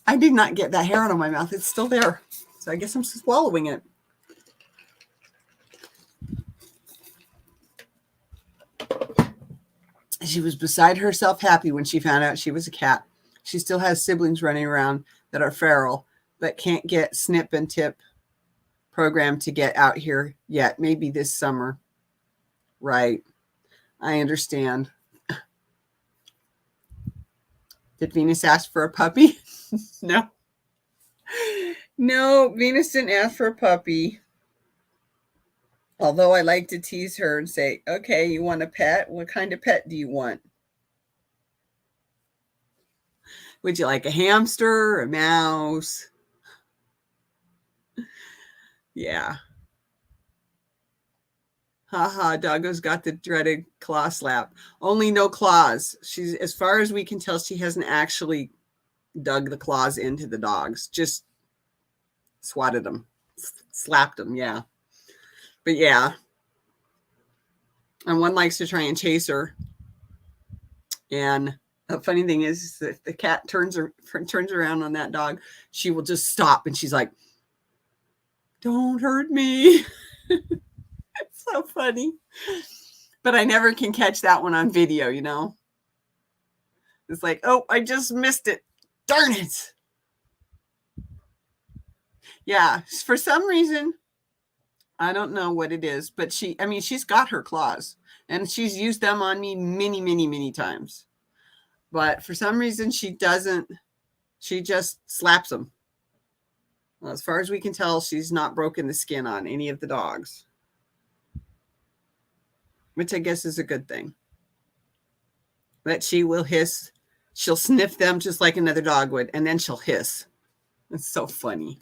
I did not get that hair out of my mouth. It's still there. So I guess I'm swallowing it. She was beside herself happy when she found out she was a cat. She still has siblings running around that are feral, but can't get snip and tip program to get out here yet. Maybe this summer. Right. I understand. Did Venus ask for a puppy? No. No, Venus didn't ask for a puppy. Although I like to tease her and say, okay, you want a pet? What kind of pet do you want? Would you like a hamster, a mouse? Yeah. Haha, Doggo's got the dreaded claw slap. Only no claws. She's, as far as we can tell, she hasn't actually dug the claws into the dogs. Just swatted them, slapped them. Yeah. But yeah. And one likes to try and chase her. And the funny thing is, if the cat turns around on that dog, she will just stop and she's like, don't hurt me. It's so funny. But I never can catch that one on video, you know? It's like, oh, I just missed it. Darn it. Yeah, for some reason, I don't know what it is, but she's got her claws and she's used them on me many, many, many times. But for some reason, she doesn't, she just slaps them. Well, as far as we can tell, she's not broken the skin on any of the dogs, which I guess is a good thing. But she will hiss. She'll sniff them just like another dog would, and then she'll hiss. It's so funny.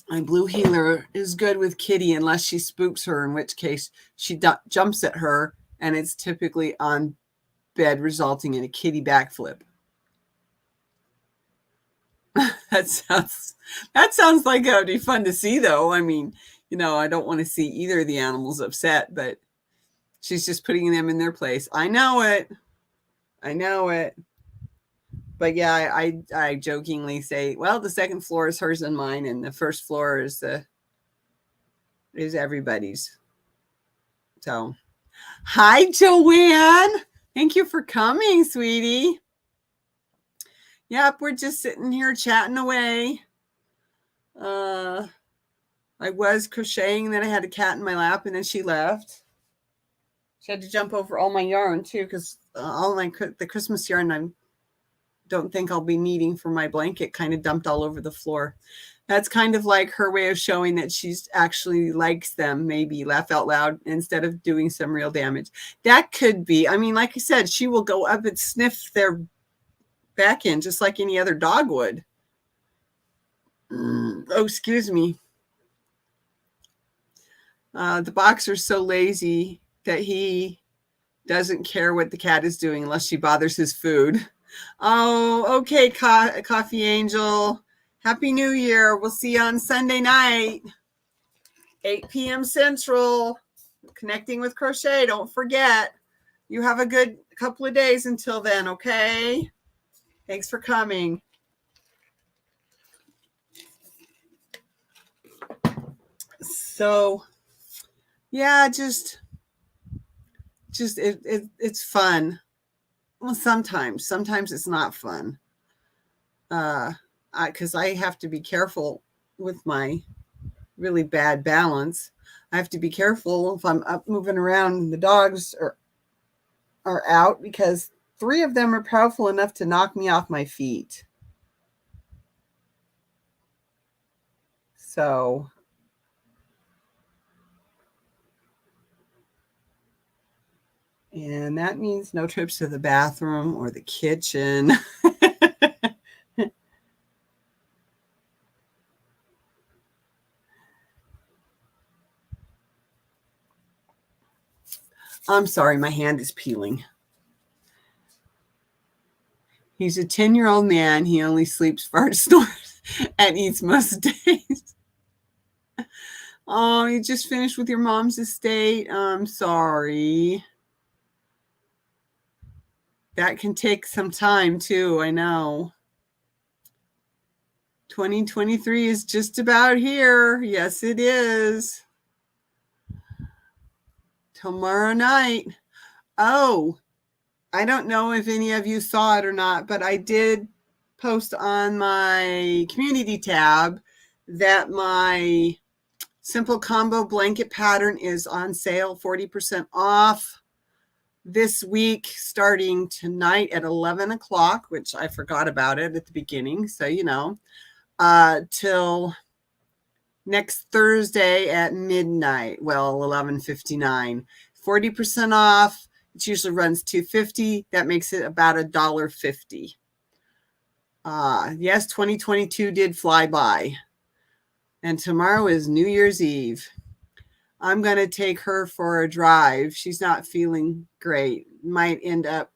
My blue heeler is good with Kitty unless she spooks her, in which case she jumps at her, and it's typically on bed, resulting in a kitty backflip. That sounds like it would be fun to see, though. I mean, you know, I don't want to see either of the animals upset, but she's just putting them in their place. I know it. But yeah, I jokingly say, well, the second floor is hers and mine, and the first floor is everybody's. So, hi, Joanne. Thank you for coming, sweetie. Yep, we're just sitting here chatting away. I was crocheting, then I had a cat in my lap, and then she left. She had to jump over all my yarn too, because all the Christmas yarn I don't think I'll be needing for my blanket kind of dumped all over the floor. That's kind of like her way of showing that she's actually likes them, maybe laugh out loud instead of doing some real damage. That could be. I mean, like I said, she will go up and sniff their back end just like any other dog would. Oh, excuse me. The boxer's so lazy that he doesn't care what the cat is doing unless she bothers his food. Oh, okay, Coffee Angel. Happy New Year. We'll see you on Sunday night, 8 p.m. Central. Connecting with Crochet. Don't forget. You have a good couple of days until then, okay? Thanks for coming. So, yeah, just it's fun. Well, sometimes it's not fun. Because I have to be careful with my really bad balance. I have to be careful if I'm up moving around and the dogs are out, because 3 of them are powerful enough to knock me off my feet. So and that means no trips to the bathroom or the kitchen. I'm sorry, my hand is peeling. He's a 10-year-old man. He only sleeps, farts, snores, and eats most days. Oh, you just finished with your mom's estate. I'm sorry. That can take some time too, I know. 2023 is just about here. Yes, it is. Tomorrow night. Oh, I don't know if any of you saw it or not, but I did post on my community tab that my simple combo blanket pattern is on sale, 40% off. this week, starting tonight at 11 o'clock, which I forgot about it at the beginning. So, till next Thursday at midnight. Well, 11:59, 40% off. It usually runs $2.50. That makes it about $1.50. Yes, 2022 did fly by. And tomorrow is New Year's Eve. I'm going to take her for a drive. She's not feeling great. Might end up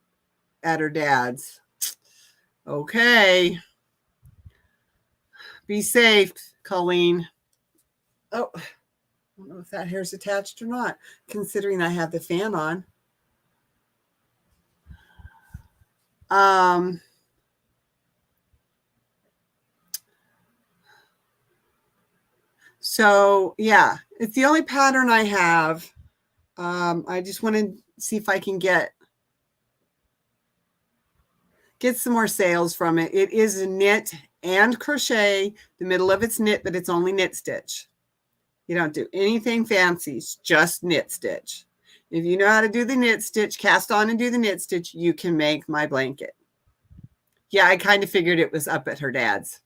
at her dad's. Okay. Be safe, Colleen. Oh, I don't know if that hair's attached or not, considering I have the fan on. So yeah, it's the only pattern I have. I just want to see if I can get some more sales from it. It is a knit and crochet. The middle of it's knit, but it's only knit stitch. You don't do anything fancy, it's just knit stitch. If you know how to do the knit stitch, cast on and do the knit stitch, you can make my blanket. Yeah, I kind of figured it was up at her dad's.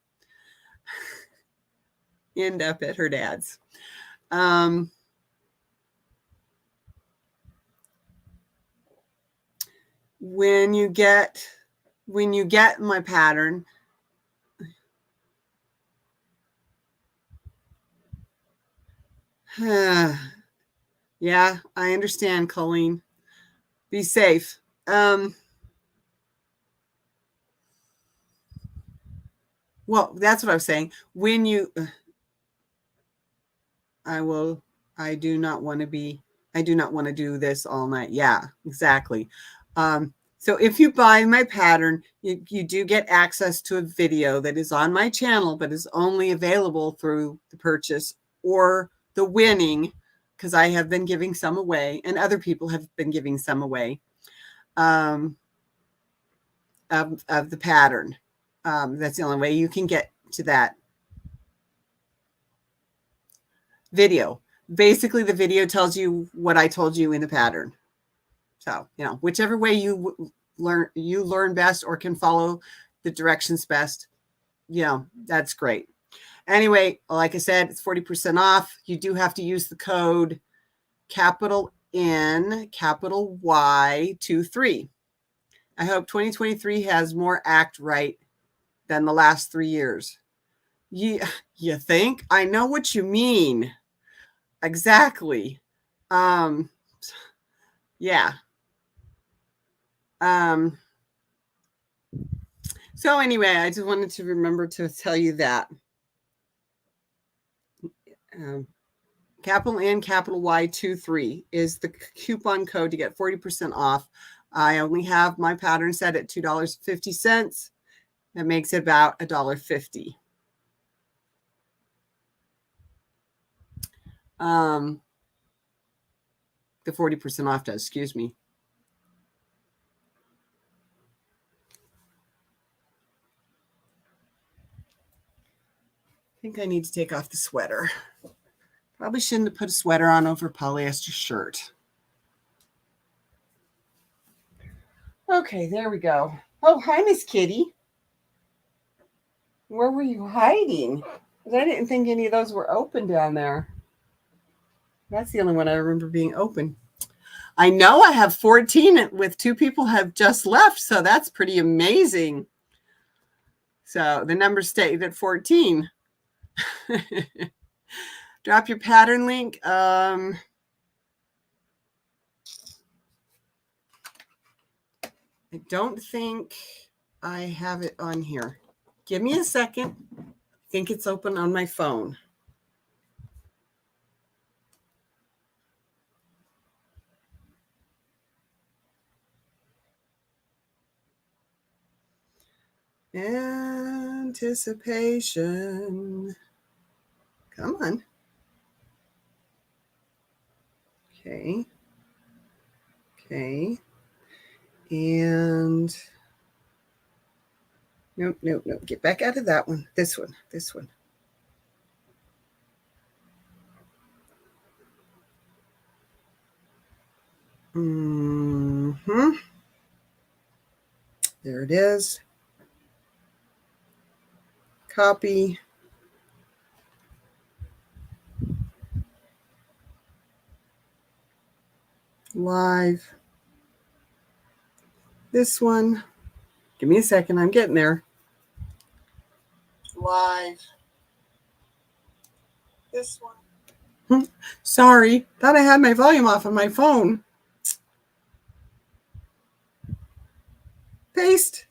End up at her dad's. When you get my pattern, yeah, I understand, Colleen. Be safe. Well, that's what I was saying. When you, I do not want to do this all night. Yeah, exactly. So if you buy my pattern, you do get access to a video that is on my channel, but is only available through the purchase or the winning, because I have been giving some away and other people have been giving some away of the pattern. That's the only way you can get to that video. Basically, the video tells you what I told you in the pattern. So, whichever way you learn best or can follow the directions best, that's great. Anyway, like I said, it's 40% off. You do have to use the code capital N, capital Y 23. I hope 2023 has more act right than the last 3 years. You think? I know what you mean. Exactly. Yeah. So anyway, I just wanted to remember to tell you that. Capital N, capital Y 23 is the coupon code to get 40% off. I only have my pattern set at $2.50. That makes it about $1.50. The 40% off does, excuse me. I think I need to take off the sweater. Probably shouldn't have put a sweater on over a polyester shirt. Okay, there we go. Oh, hi, Miss Kitty. Where were you hiding? I didn't think any of those were open down there. That's the only one I remember being open. I know I have 14 with 2 people have just left, so that's pretty amazing. So the number stayed at 14. Drop your pattern link. I don't think I have it on here. Give me a second. I think it's open on my phone. Anticipation. Come on. Okay. And nope. Get back out of that one. This one. There it is. Copy. Live. This one. Give me a second. I'm getting there. Live. This one. Sorry. Thought I had my volume off on my phone. Paste.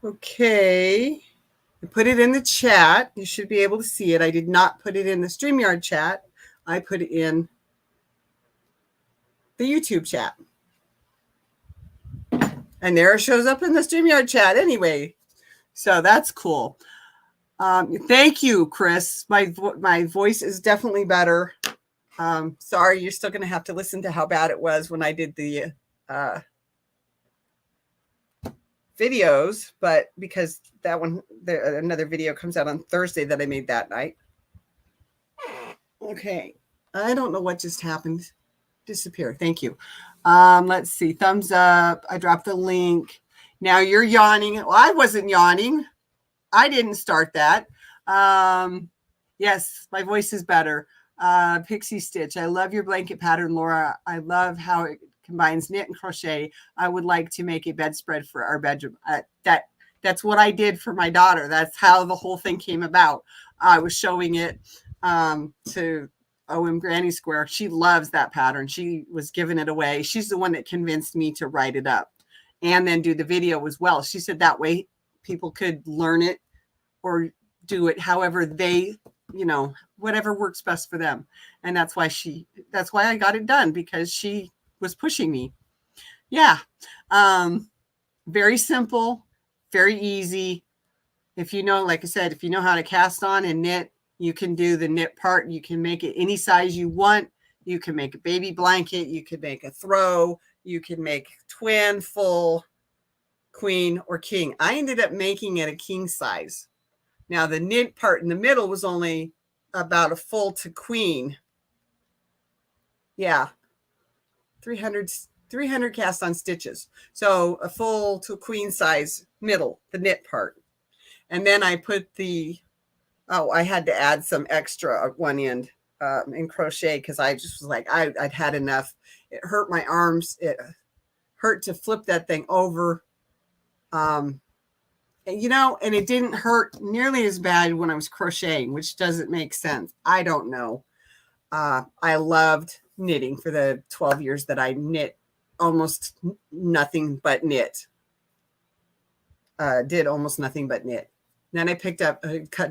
Okay. I put it in the chat. You should be able to see it. I did not put it in the StreamYard chat. I put it in the YouTube chat. And there it shows up in the StreamYard chat anyway. So that's cool. Thank you, Chris. My voice is definitely better. Sorry, you're still going to have to listen to how bad it was when I did the videos, but because that one, another video comes out on Thursday that I made that night. Okay. I don't know what just happened. Disappear. Thank you. Let's see. Thumbs up. I dropped the link. Now you're yawning. Well, I wasn't yawning. I didn't start that. Yes, my voice is better. Pixie Stitch. I love your blanket pattern, Laura. I love how it combines knit and crochet. I would like to make a bedspread for our bedroom. That's what I did for my daughter. That's how the whole thing came about. I was showing it to OM Granny Square. She loves that pattern. She was giving it away. She's the one that convinced me to write it up and then do the video as well. She said that way people could learn it or do it however they, whatever works best for them. And that's why I got it done, because she was pushing me. Yeah. Very simple, very easy. If you know, like I said, if you know how to cast on and knit, you can do the knit part. You can make it any size you want. You can make a baby blanket. You could make a throw. You can make twin, full, queen, or king. I ended up making it a king size. Now the knit part in the middle was only about a full to queen. Yeah. 300 cast on stitches. So a full to queen size middle, the knit part. And then I put I had to add some extra at one end in crochet, because I just was like, I'd had enough. It hurt my arms. It hurt to flip that thing over. And it didn't hurt nearly as bad when I was crocheting, which doesn't make sense. I don't know. I loved knitting for the 12 years that I knit almost nothing but knit. Did almost nothing but knit. Then I picked up,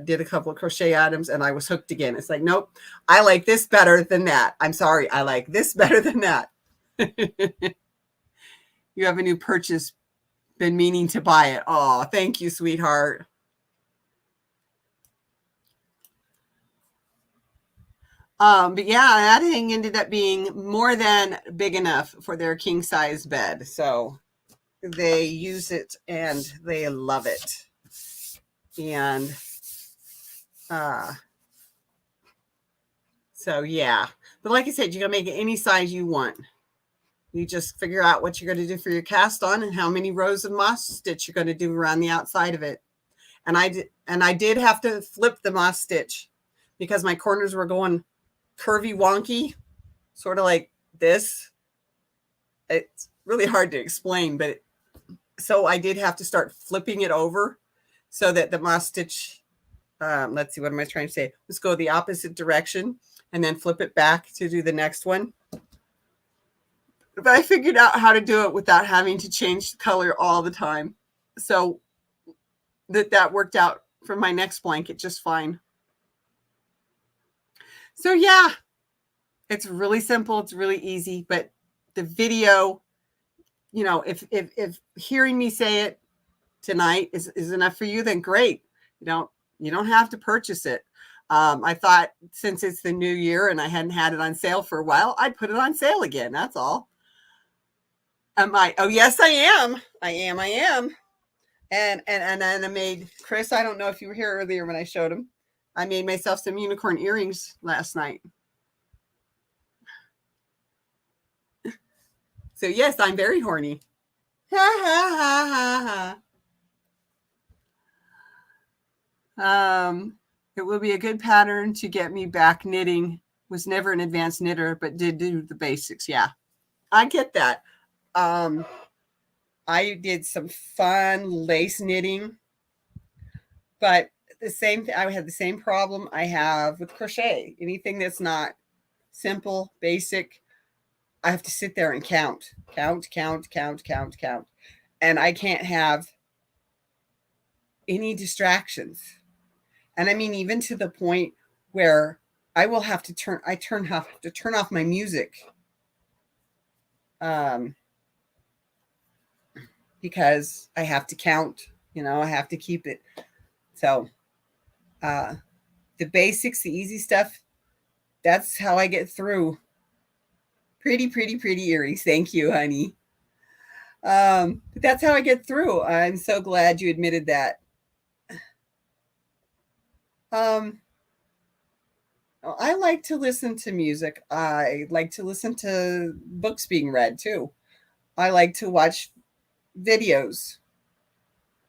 did a couple of crochet items, and I was hooked again. It's like, nope, I like this better than that. I'm sorry, I like this better than that. You have a new purchase. Been meaning to buy it. Oh, thank you, sweetheart. But yeah, that thing ended up being more than big enough for their king size bed. So they use it and they love it. And so yeah, but like I said, you can make it any size you want. You just figure out what you're going to do for your cast on and how many rows of moss stitch you're going to do around the outside of it. And I did have to flip the moss stitch because my corners were going curvy wonky, sort of like this. It's really hard to explain, but so I did have to start flipping it over so that the moss stitch, let's see, what am I trying to say? Let's go the opposite direction and then flip it back to do the next one. But I figured out how to do it without having to change the color all the time. So that worked out for my next blanket just fine. So yeah, it's really simple. It's really easy, but the video, if hearing me say it tonight is enough for you, then great. You don't have to purchase it. I thought since it's the new year and I hadn't had it on sale for a while, I'd put it on sale again. That's all. Oh, yes, I am. I am. And I made, Chris, I don't know if you were here earlier when I showed him. I made myself some unicorn earrings last night. So yes, I'm very horny. Ha ha ha ha ha. It will be a good pattern to get me back knitting. Was never an advanced knitter, but did do the basics. Yeah, I get that. I did some fun lace knitting, but the same I had the same problem I have with crochet. Anything that's not simple, basic, I have to sit there and count. And I can't have any distractions. And I mean, even to the point where I will have to turn off my music. Because I have to count, I have to keep it. So the basics, the easy stuff, that's how I get through. Pretty earrings. Thank you, honey. But that's how I get through. I'm so glad you admitted that. I like to listen to music. I like to listen to books being read too. I like to watch videos.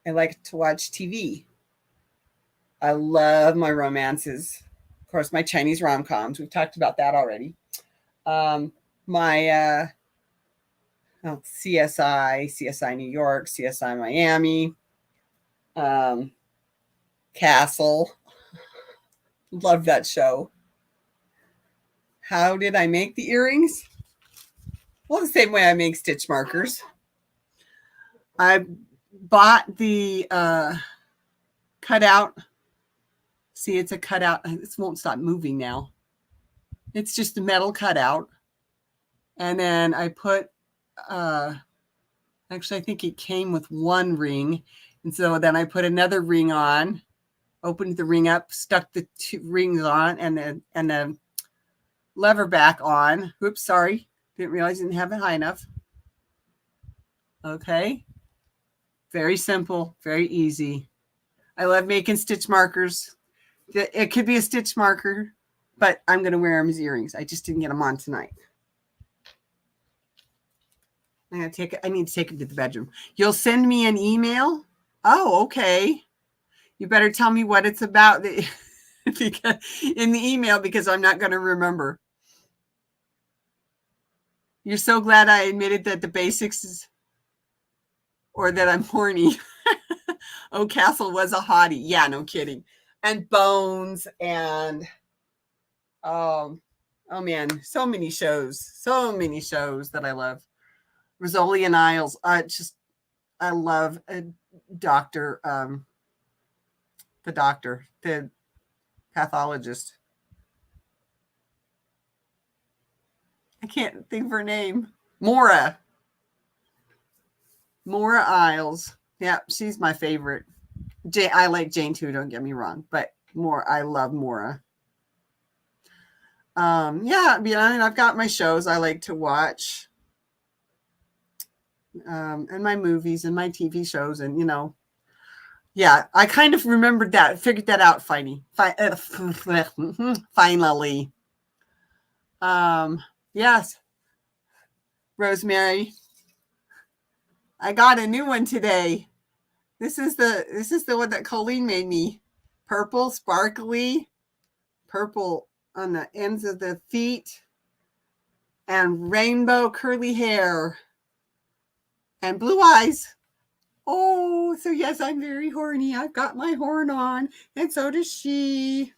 I like to watch TV. I love my romances. Of course, my Chinese rom-coms. We've talked about that already. My CSI New York, CSI Miami, Castle. Love that show. How did I make the earrings? Well, the same way I make stitch markers. I bought the cutout. See, it's a cutout. This won't stop moving now. It's just a metal cutout. And then I put, actually, I think it came with one ring. And so then I put another ring on, opened the ring up, stuck the two rings on, and the lever back on. Oops, sorry. Didn't realize I didn't have it high enough. Okay. Very simple, very easy. I love making stitch markers. It could be a stitch marker, but I'm going to wear them as earrings. I just didn't get them on tonight. I need to take it to the bedroom. You'll send me an email? Oh, okay. You better tell me what it's about in the email, because I'm not going to remember. You're so glad I admitted that the basics is, or that I'm horny. Oh, Castle was a hottie. Yeah, no kidding. And Bones and oh man, so many shows that I love. Rizzoli and Isles. I love the pathologist. I can't think of her name. Maura Isles. Yeah, she's my favorite. I like Jane too, don't get me wrong, but I love Maura. Yeah, and I've got my shows I like to watch. And my movies and my TV shows, and yeah, I kind of remembered that, figured that out finally. Yes, Rosemary, I got a new one today. This is the one that Colleen made me. Purple, sparkly, purple on the ends of the feet, and rainbow curly hair, and blue eyes. Oh, so yes, I'm very horny. I've got my horn on, and so does she.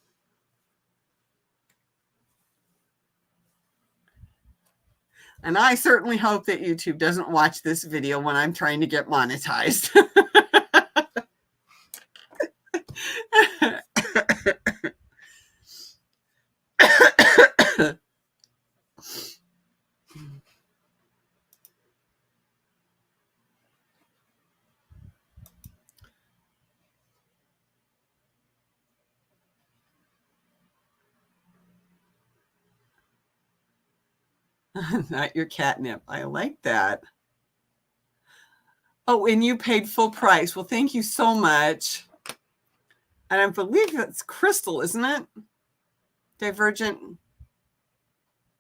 And I certainly hope that YouTube doesn't watch this video when I'm trying to get monetized. Not your catnip. I like that. Oh, and you paid full price. Well, thank you so much. And I believe that's Crystal, isn't it? Divergent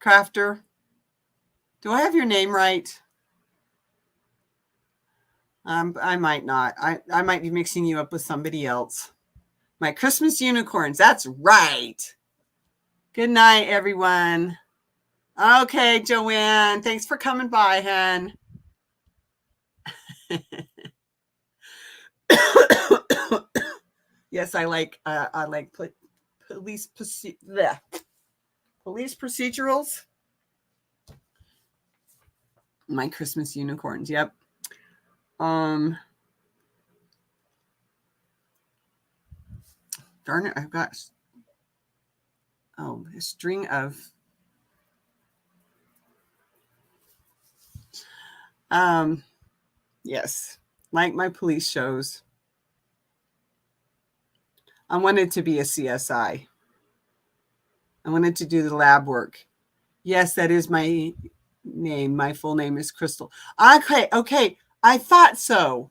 Crafter. Do I have your name right? I might not. I might be mixing you up with somebody else. My Christmas unicorns. That's right. Good night, everyone. Okay, Joanne. Thanks for coming by, hen. Yes, I like police procedurals. My Christmas unicorns. Yep. Darn it, I've got a string of yes, like my police shows. I wanted to be a CSI. I wanted to do the lab work. Yes, that is my name. My full name is Crystal. Okay. I thought so.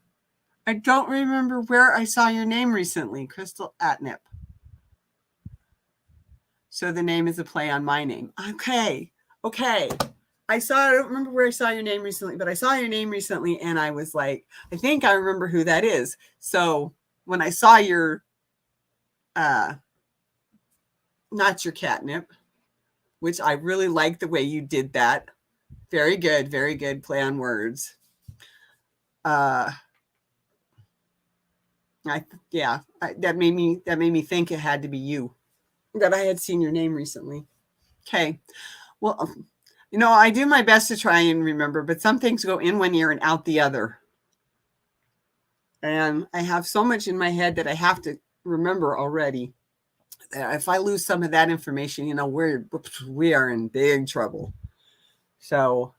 I don't remember where I saw your name recently, Crystal Atnip. So the name is a play on my name. Okay. I don't remember where I saw your name recently, but I saw your name recently and I was like, I think I remember who that is. So when I saw your, not your catnip, which I really like the way you did that. Very good play on words. That made me think it had to be you, that I had seen your name recently. Okay. Well, I do my best to try and remember, but some things go in one ear and out the other. And I have so much in my head that I have to remember already. If I lose some of that information, we are in big trouble. So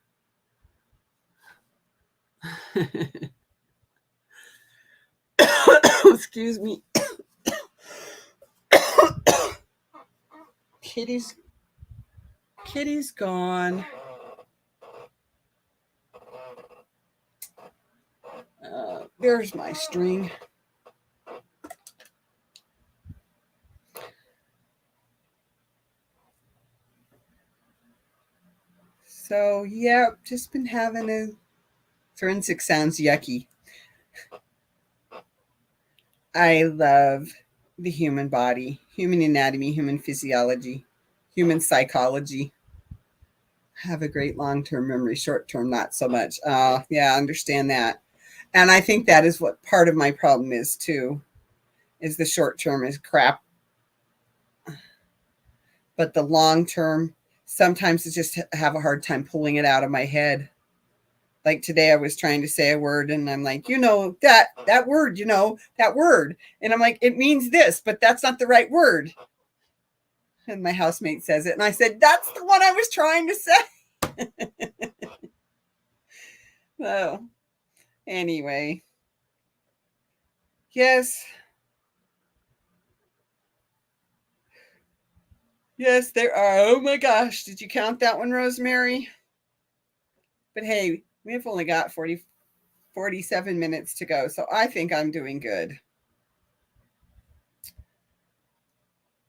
excuse me. Kitty's gone. There's my string. So, yeah, just been having a forensic sounds yucky. I love the human body, human anatomy, human physiology, human psychology. Have a great long-term memory, short-term, not so much. Yeah, I understand that. And I think that is what part of my problem is too, is the short-term is crap. But the long-term, sometimes I just have a hard time pulling it out of my head. Like today I was trying to say a word and I'm like, that word, that word. And I'm like, it means this, but that's not the right word. And my housemate says it. And I said, that's the one I was trying to say. So anyway, yes, there are. Oh my gosh. Did you count that one, Rosemary? But hey, we've only got 47 minutes to go. So I think I'm doing good.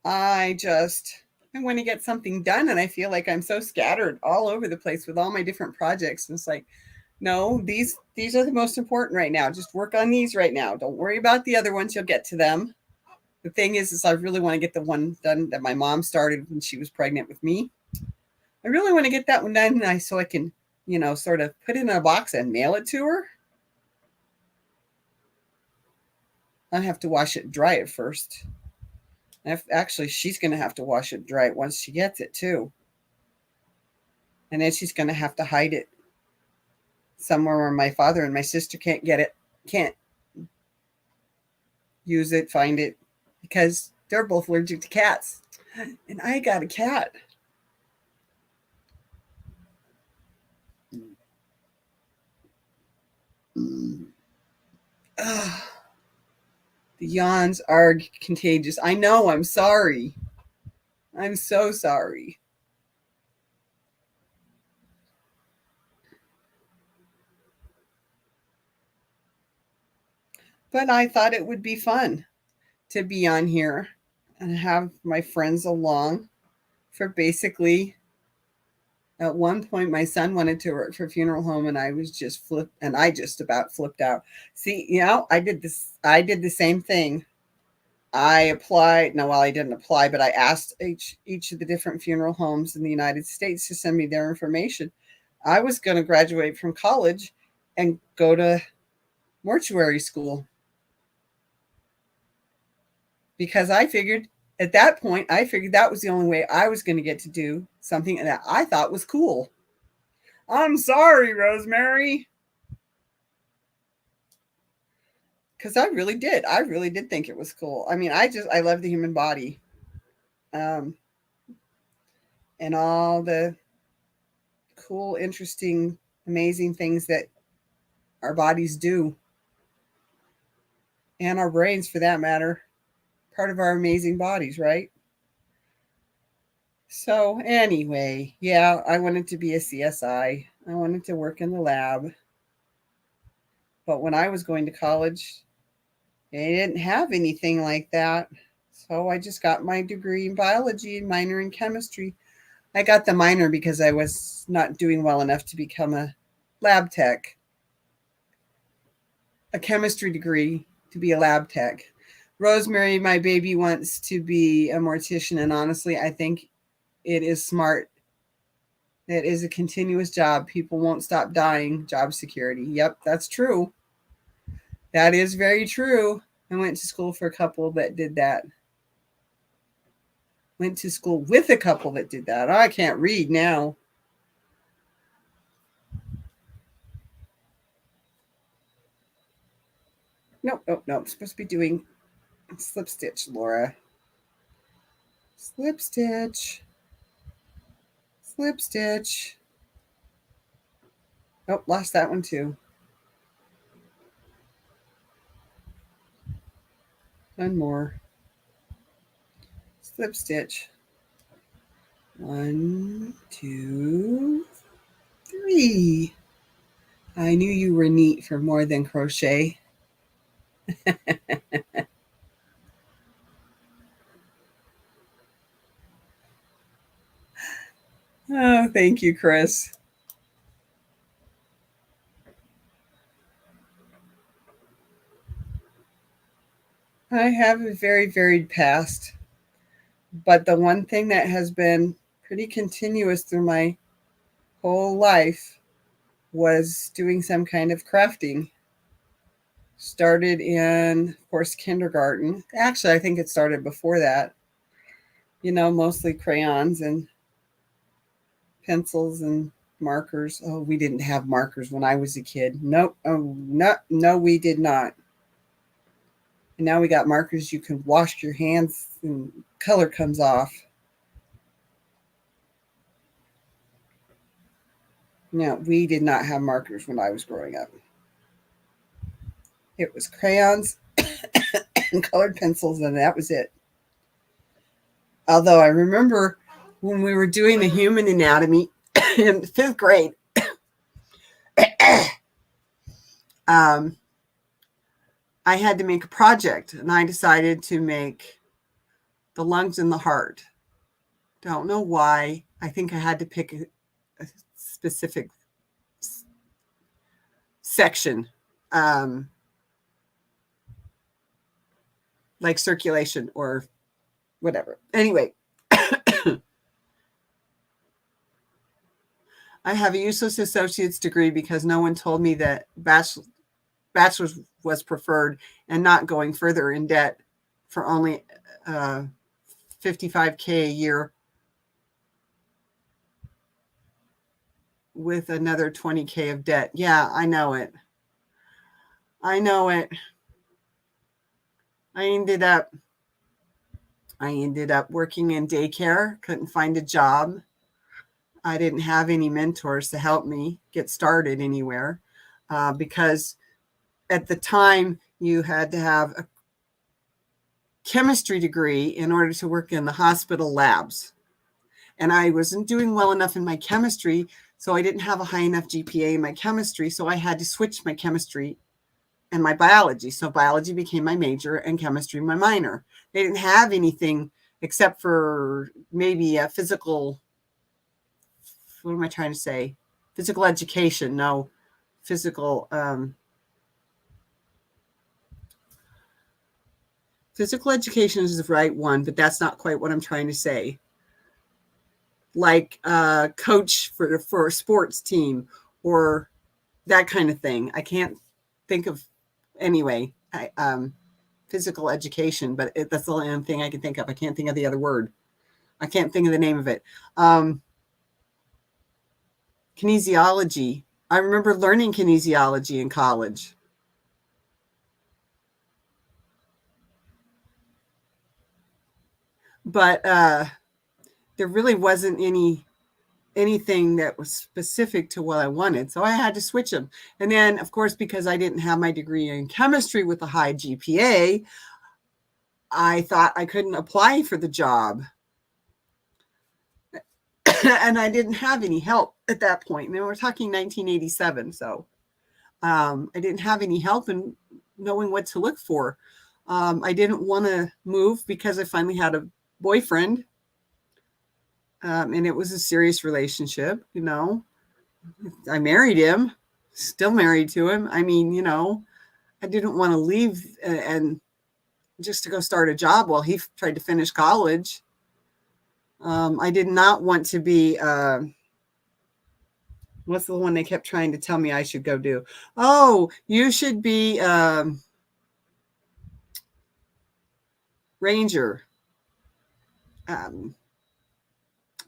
I want to get something done. And I feel like I'm so scattered all over the place with all my different projects. And it's like, no, these are the most important right now. Just work on these right now. Don't worry about the other ones. You'll get to them. The thing is I really want to get the one done that my mom started when she was pregnant with me. I really want to get that one done so I can, sort of put it in a box and mail it to her. I have to wash it, dry it first. Actually, she's going to have to wash it, dry it once she gets it too. And then she's going to have to hide it somewhere where my father and my sister can't get it, can't use it, find it, because they're both allergic to cats. And I got a cat. The yawns are contagious. I know. I'm sorry. I'm so sorry. But I thought it would be fun to be on here and have my friends along for basically At one point, my son wanted to work for a funeral home, and I was just flipped, and I just about flipped out. See, I did this. I did the same thing. I applied. No, well, I didn't apply, but I asked each of the different funeral homes in the United States to send me their information. I was going to graduate from college and go to mortuary school because I figured at that point, I figured that was the only way I was going to get to do something that I thought was cool. I'm sorry, Rosemary. Because I really did. I really did think it was cool. I mean, I love the human body, um, and all the cool, interesting, amazing things that our bodies do, and our brains for that matter, part of our amazing bodies, right? So, anyway, yeah, I wanted to be a CSI. I wanted to work in the lab. But when I was going to college, they didn't have anything like that. So I just got my degree in biology and minor in chemistry. I got the minor because I was not doing well enough to become a lab tech, a chemistry degree to be a lab tech. Rosemary, my baby, wants to be a mortician, and honestly, I think it is smart. It is a continuous job. People won't stop dying. Job security. Yep, that's true. That is very true. I went to school for a couple that did that. Went to school with a couple that did that. I can't read now. Nope, nope, nope. I'm supposed to be doing slip stitch, Laura. Slip stitch. Slip stitch. Oh, lost that one too. One more. Slip stitch. 1, 2, 3. I knew you were neat for more than crochet. Oh, thank you, Chris. I have a very varied past, but the one thing that has been pretty continuous through my whole life was doing some kind of crafting. Started in, of course, kindergarten. Actually, I think it started before that. Mostly crayons and pencils and markers. Oh, we didn't have markers when I was a kid. Nope. Oh, no, no, we did not. And now we got markers you can wash your hands and color comes off. No, we did not have markers when I was growing up. It was crayons and colored pencils, and that was it. Although I remember when we were doing the human anatomy in 5th grade, um, I had to make a project, and I decided to make the lungs and the heart. Don't know why. I think I had to pick a specific section, like circulation or whatever. Anyway, I have a useless associate's degree because no one told me that bachelor's was preferred and not going further in debt for only $55K a year with another $20K of debt. Yeah, I know it. I know it. I ended up working in daycare, couldn't find a job. I didn't have any mentors to help me get started anywhere because at the time you had to have a chemistry degree in order to work in the hospital labs. And I wasn't doing well enough in my chemistry, so I didn't have a high enough GPA in my chemistry, so I had to switch my chemistry and my biology. So biology became my major and chemistry my minor. They didn't have anything except for maybe a physical what am I trying to say? Physical education. No, physical education is the right one, but that's not quite what I'm trying to say. Like coach for a sports team or that kind of thing. I can't think of anyway. Physical education, but that's the only thing I can think of. I can't think of the other word. I can't think of the name of it. Kinesiology. I remember learning kinesiology in college. But there really wasn't anything that was specific to what I wanted. So I had to switch them. And then, of course, because I didn't have my degree in chemistry with a high GPA, I thought I couldn't apply for the job. And I didn't have any help at that point. And we're talking 1987. So I didn't have any help in knowing what to look for. I didn't want to move because I finally had a boyfriend. And it was a serious relationship, you know. I married him, still married to him. I mean, you know, I didn't want to leave and just to go start a job while he tried to finish college. I did not want to be, what's the one they kept trying to tell me I should go do? Oh, you should be ranger.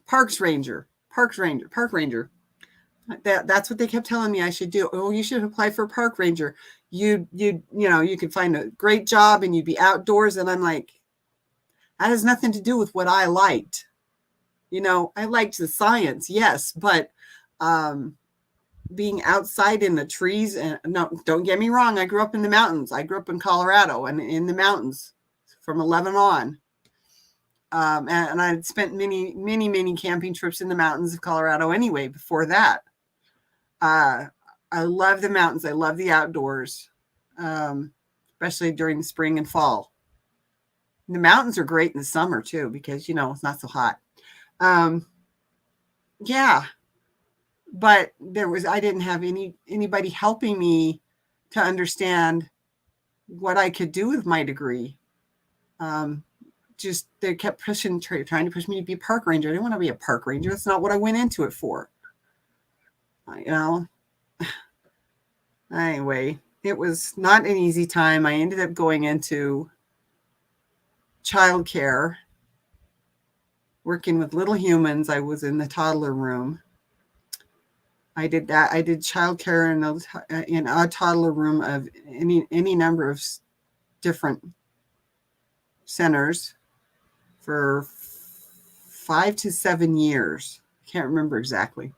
Park ranger. That's what they kept telling me I should do. Oh, you should apply for park ranger. You know, you could find a great job and you'd be outdoors. And I'm like, that has nothing to do with what I liked. You know, I liked the science, yes, but being outside in the trees and no, don't get me wrong. I grew up in the mountains. I grew up in Colorado and in the mountains from 11 on. And I'd spent many camping trips in the mountains of Colorado anyway before that. I love the mountains. I love the outdoors, especially during the spring and fall. And the mountains are great in the summer too, because, you know, it's not so hot. Yeah, but I didn't have anybody helping me to understand what I could do with my degree. Just they kept trying to push me to be a park ranger. I didn't want to be a park ranger. That's not what I went into it for. You know. Anyway, it was not an easy time. I ended up going into childcare, working with little humans. I was in the toddler room. I did that. I did childcare in a toddler room of any number of different centers for 5 to 7 years. I can't remember exactly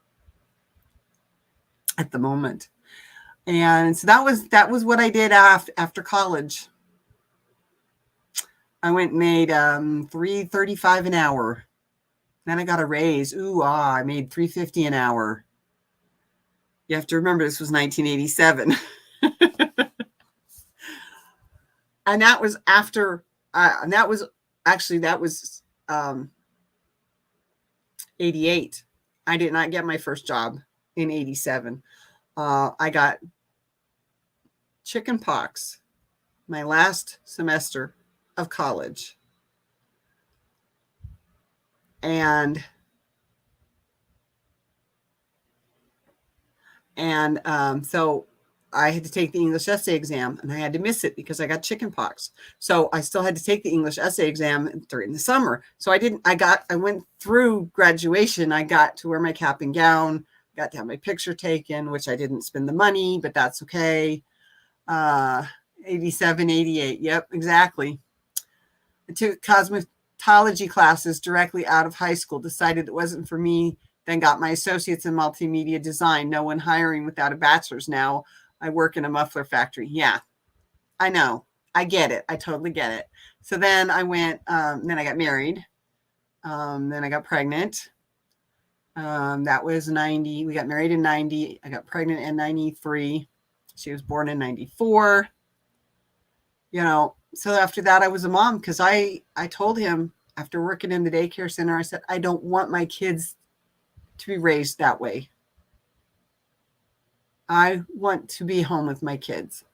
at the moment. And so that was what I did after college. I went and made $3.35 an hour. Then I got a raise. I made $3.50 an hour. You have to remember this was 1987. And that was after and that was 88. I did not get my first job in 87. I got chicken pox my last semester of college. And so I had to take the English essay exam and I had to miss it because I got chicken pox. So I still had to take the English essay exam during the summer. So I went through graduation. I got to wear my cap and gown, got to have my picture taken, which I didn't spend the money, but that's okay. 87, 88. Yep, exactly. I took cosmetology classes directly out of high school, decided it wasn't for me, then got my associates in multimedia design. No one hiring without a bachelor's now. I work in a muffler factory. Yeah, I know. I get it. I totally get it. So then I went, then I got married. Then I got pregnant. That was 90. We got married in 90. I got pregnant in 93. She was born in 94. You know, so after that, I was a mom because I told him after working in the daycare center, I said, I don't want my kids to be raised that way. I want to be home with my kids.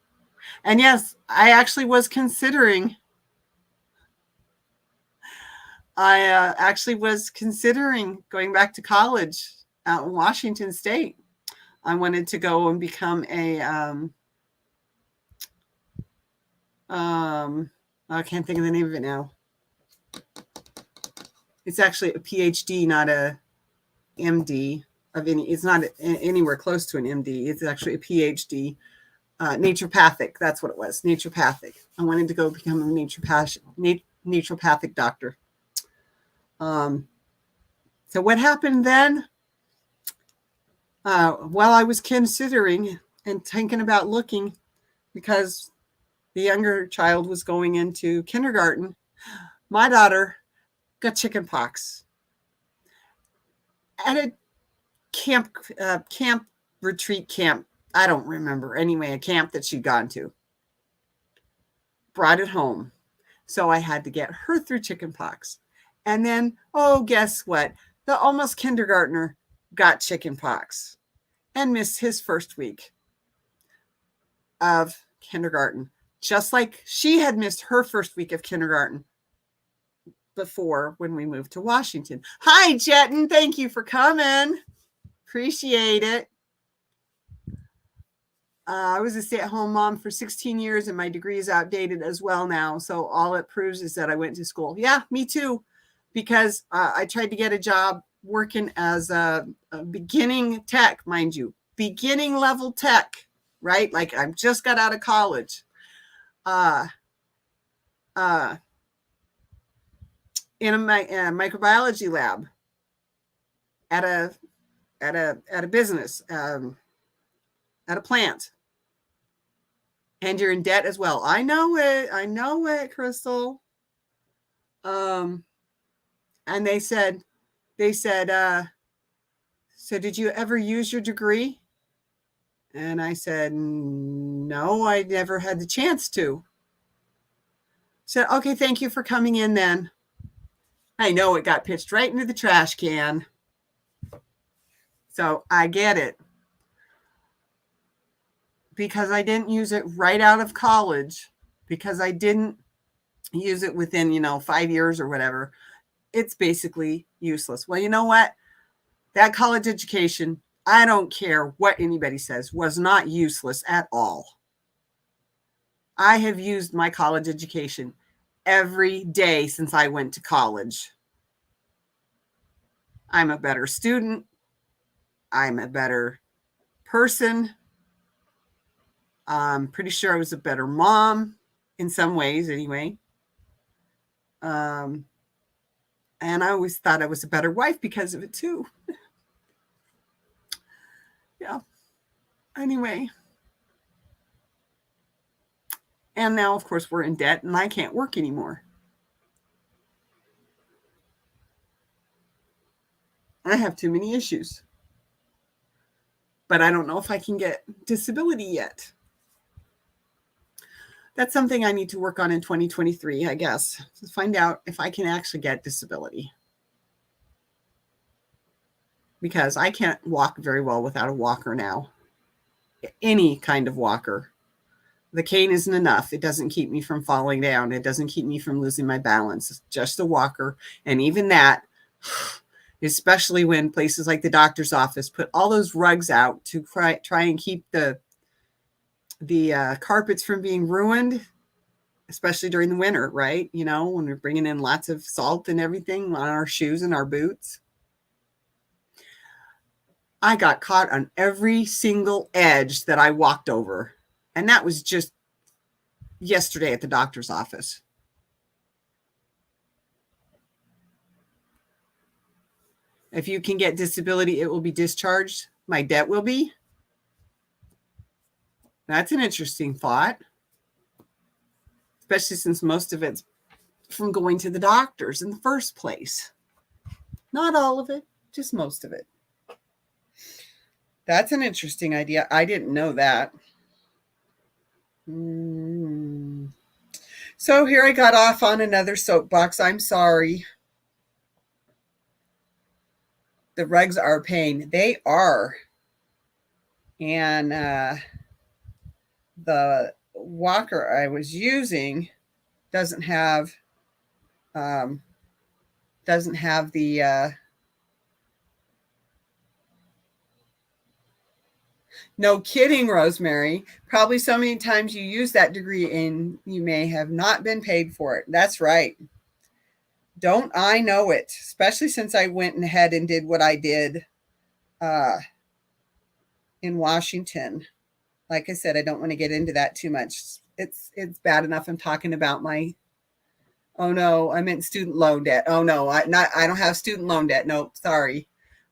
And yes, I actually was considering going back to college out in Washington State. I wanted to go and become I can't think of the name of it now. It's actually a PhD, not a MD of any. It's not anywhere close to an MD. It's actually a PhD. Naturopathic. That's what it was. Naturopathic. I wanted to go become a naturopathic doctor. So what happened then? While I was considering and thinking about looking, because the younger child was going into kindergarten, my daughter got chicken pox at a retreat camp. I don't remember. Anyway, a camp that she'd gone to. Brought it home. So I had to get her through chicken pox. And then, guess what? The almost kindergartner got chicken pox and missed his first week of kindergarten, just like she had missed her first week of kindergarten before when we moved to Washington. Hi, Jetten. Thank you for coming. Appreciate it. I was a stay-at-home mom for 16 years, and my degree is outdated as well now. So all it proves is that I went to school. Yeah, me too, because I tried to get a job working as a beginning tech, mind you, beginning level tech, right? Like I just got out of college. In a microbiology lab at a business, at a plant. And you're in debt as well. I know it, Crystal. And they said, so did you ever use your degree? And I said, no, I never had the chance to. Said, okay, thank you for coming in then. I know it got pitched right into the trash can. So I get it. Because I didn't use it right out of college, because I didn't use it within, 5 years or whatever, it's basically useless. Well, you know what? That college education, I don't care what anybody says, was not useless at all. I have used my college education every day since I went to college. I'm a better student. I'm a better person. I'm pretty sure I was a better mom in some ways anyway. And I always thought I was a better wife because of it too. Yeah. Anyway. And now, of course, we're in debt and I can't work anymore. I have too many issues. But I don't know if I can get disability yet. That's something I need to work on in 2023, I guess, to find out if I can actually get disability. Because I can't walk very well without a walker now. Any kind of walker. The cane isn't enough. It doesn't keep me from falling down. It doesn't keep me from losing my balance. It's just a walker. And even that, especially when places like the doctor's office put all those rugs out to try and keep the carpets from being ruined, especially during the winter, right? When we're bringing in lots of salt and everything on our shoes and our boots. I got caught on every single edge that I walked over. And that was just yesterday at the doctor's office. If you can get disability, it will be discharged. My debt will be. That's an interesting thought. Especially since most of it's from going to the doctors in the first place. Not all of it, just most of it. That's an interesting idea. I didn't know that. So here I got off on another soapbox. I'm sorry. The rugs are a pain. They are. And the walker I was using doesn't have the no kidding, Rosemary. Probably so many times you use that degree and you may have not been paid for it. That's right. Don't I know it? Especially since I went ahead and did what I did in Washington. Like I said, I don't want to get into that too much. It's bad enough I'm talking about my. Oh no, I meant student loan debt. Oh no, I don't have student loan debt. Nope, sorry.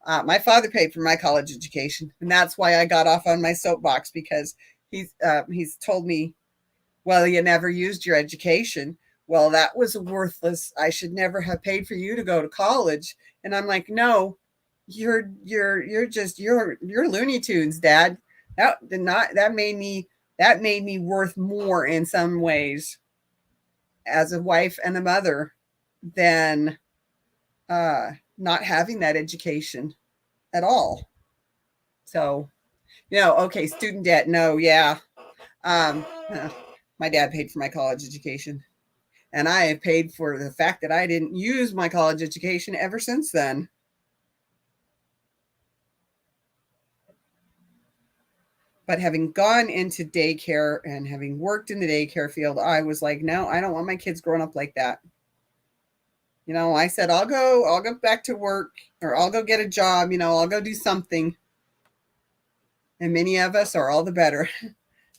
My father paid for my college education, and that's why I got off on my soapbox, because he's told me, well, you never used your education. Well, that was worthless. I should never have paid for you to go to college. And I'm like, no, you're Looney Tunes, Dad. That made me worth more in some ways as a wife and a mother than not having that education at all. So, okay, student debt. No, yeah. My dad paid for my college education, and I have paid for the fact that I didn't use my college education ever since then. But having gone into daycare and having worked in the daycare field, I was like, no, I don't want my kids growing up like that. I said, I'll go back to work, or I'll go get a job, I'll go do something. And many of us are all the better.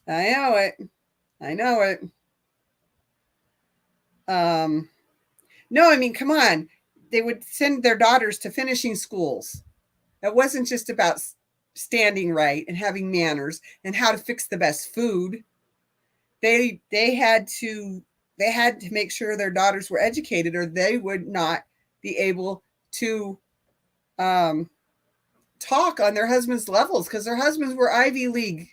I know it. No, I mean, come on. They would send their daughters to finishing schools. It wasn't just about standing right and having manners and how to fix the best food. They had to make sure their daughters were educated, or they would not be able to talk on their husbands' levels, because their husbands were Ivy League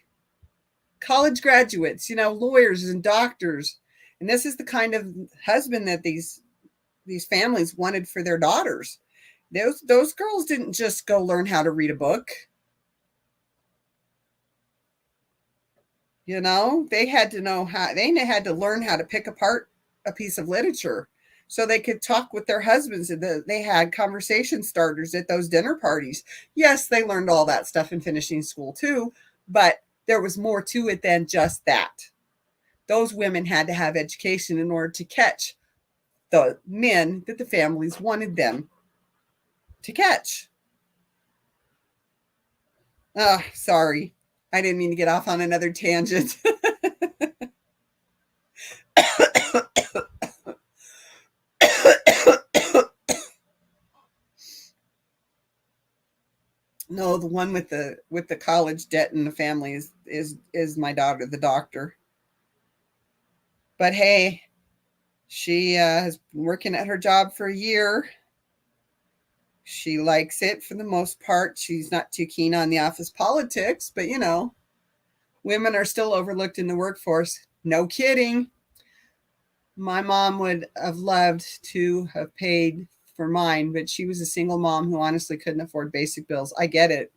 college graduates, lawyers and doctors. And this is the kind of husband that these families wanted for their daughters. Those girls didn't just go learn how to read a book. They had to learn how to pick apart a piece of literature so they could talk with their husbands. They had conversation starters at those dinner parties. Yes, they learned all that stuff in finishing school too, but there was more to it than just that. Those women had to have education in order to catch the men that the families wanted them to catch. Sorry. I didn't mean to get off on another tangent. No, the one with the college debt in the family is my daughter, the doctor. But hey, she has been working at her job for a year. She likes it for the most part. She's not too keen on the office politics, but women are still overlooked in the workforce. No kidding. My mom would have loved to have paid for mine, but she was a single mom who honestly couldn't afford basic bills. I get it.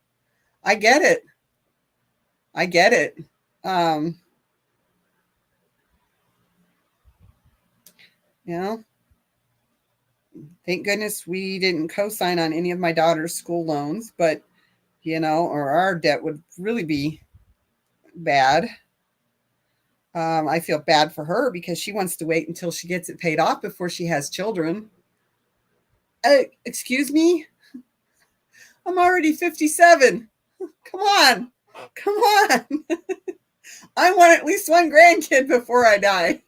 Thank goodness we didn't co-sign on any of my daughter's school loans, but or our debt would really be bad. I feel bad for her because she wants to wait until she gets it paid off before she has children. Excuse me? I'm already 57. Come on. I want at least one grandkid before I die.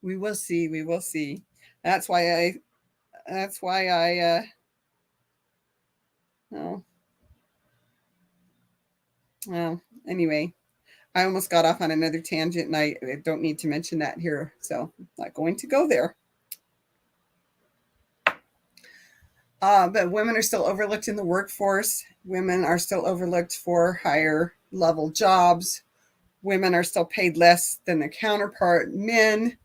We will see. That's why I well, anyway, I almost got off on another tangent, and I don't need to mention that here, so I'm not going to go there. But women are still overlooked in the workforce. Women are still overlooked for higher level jobs. Women are still paid less than their counterpart men.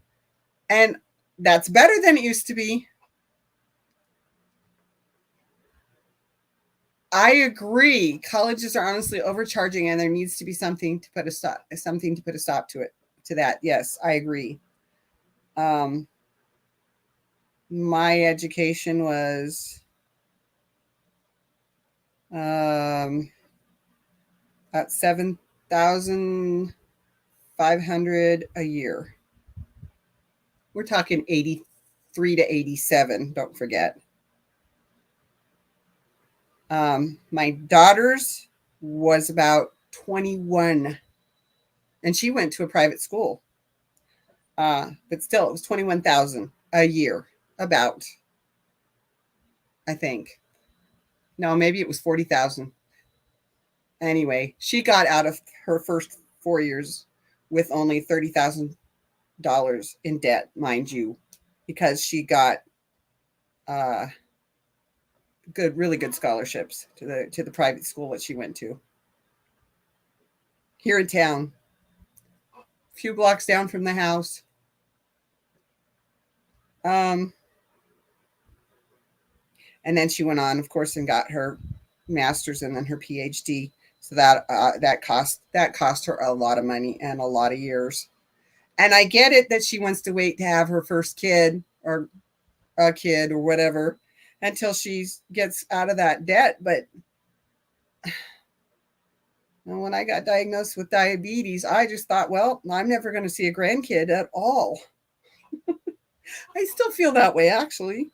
And That's better than it used to be. I agree. Colleges are honestly overcharging, and there needs to be something to put a stop to it. To that, yes, I agree. My education was at 7,500 a year. We're talking 83 to 87. Don't forget. My daughter's was about 21, and she went to a private school. But still, it was 21,000 a year, about. I think. No, maybe it was 40,000. Anyway, she got out of her first 4 years with only $30,000 in debt, mind you, because she got really good scholarships to the private school that she went to here in town, a few blocks down from the house. And then she went on, of course, and got her master's and then her PhD. So that cost her a lot of money and a lot of years. And I get it that she wants to wait to have her first kid or a kid or whatever until she gets out of that debt. But when I got diagnosed with diabetes, I just thought, well, I'm never going to see a grandkid at all. I still feel that way, actually.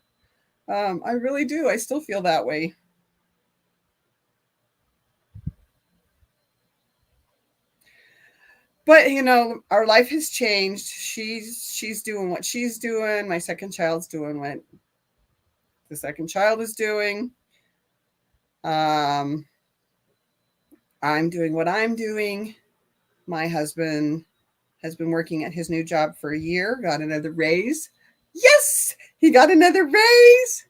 I really do. I still feel that way. But our life has changed. She's doing what she's doing. My second child's doing what the second child is doing. I'm doing what I'm doing. My husband has been working at his new job for a year, got another raise. Yes, he got another raise.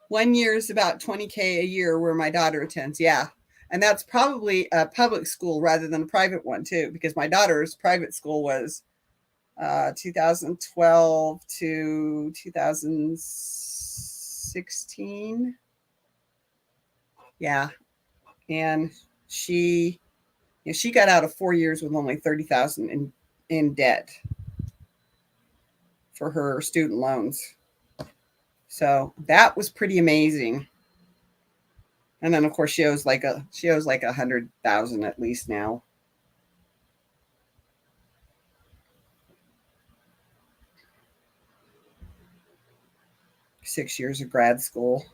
1 year is about $20,000 a year where my daughter attends. Yeah. And that's probably a public school rather than a private one, too, because my daughter's private school was 2012 to 2016. Yeah. And she got out of 4 years with only 30,000 in debt for her student loans. So that was pretty amazing. And then of course she owes like 100,000 at least now. Six years of grad school.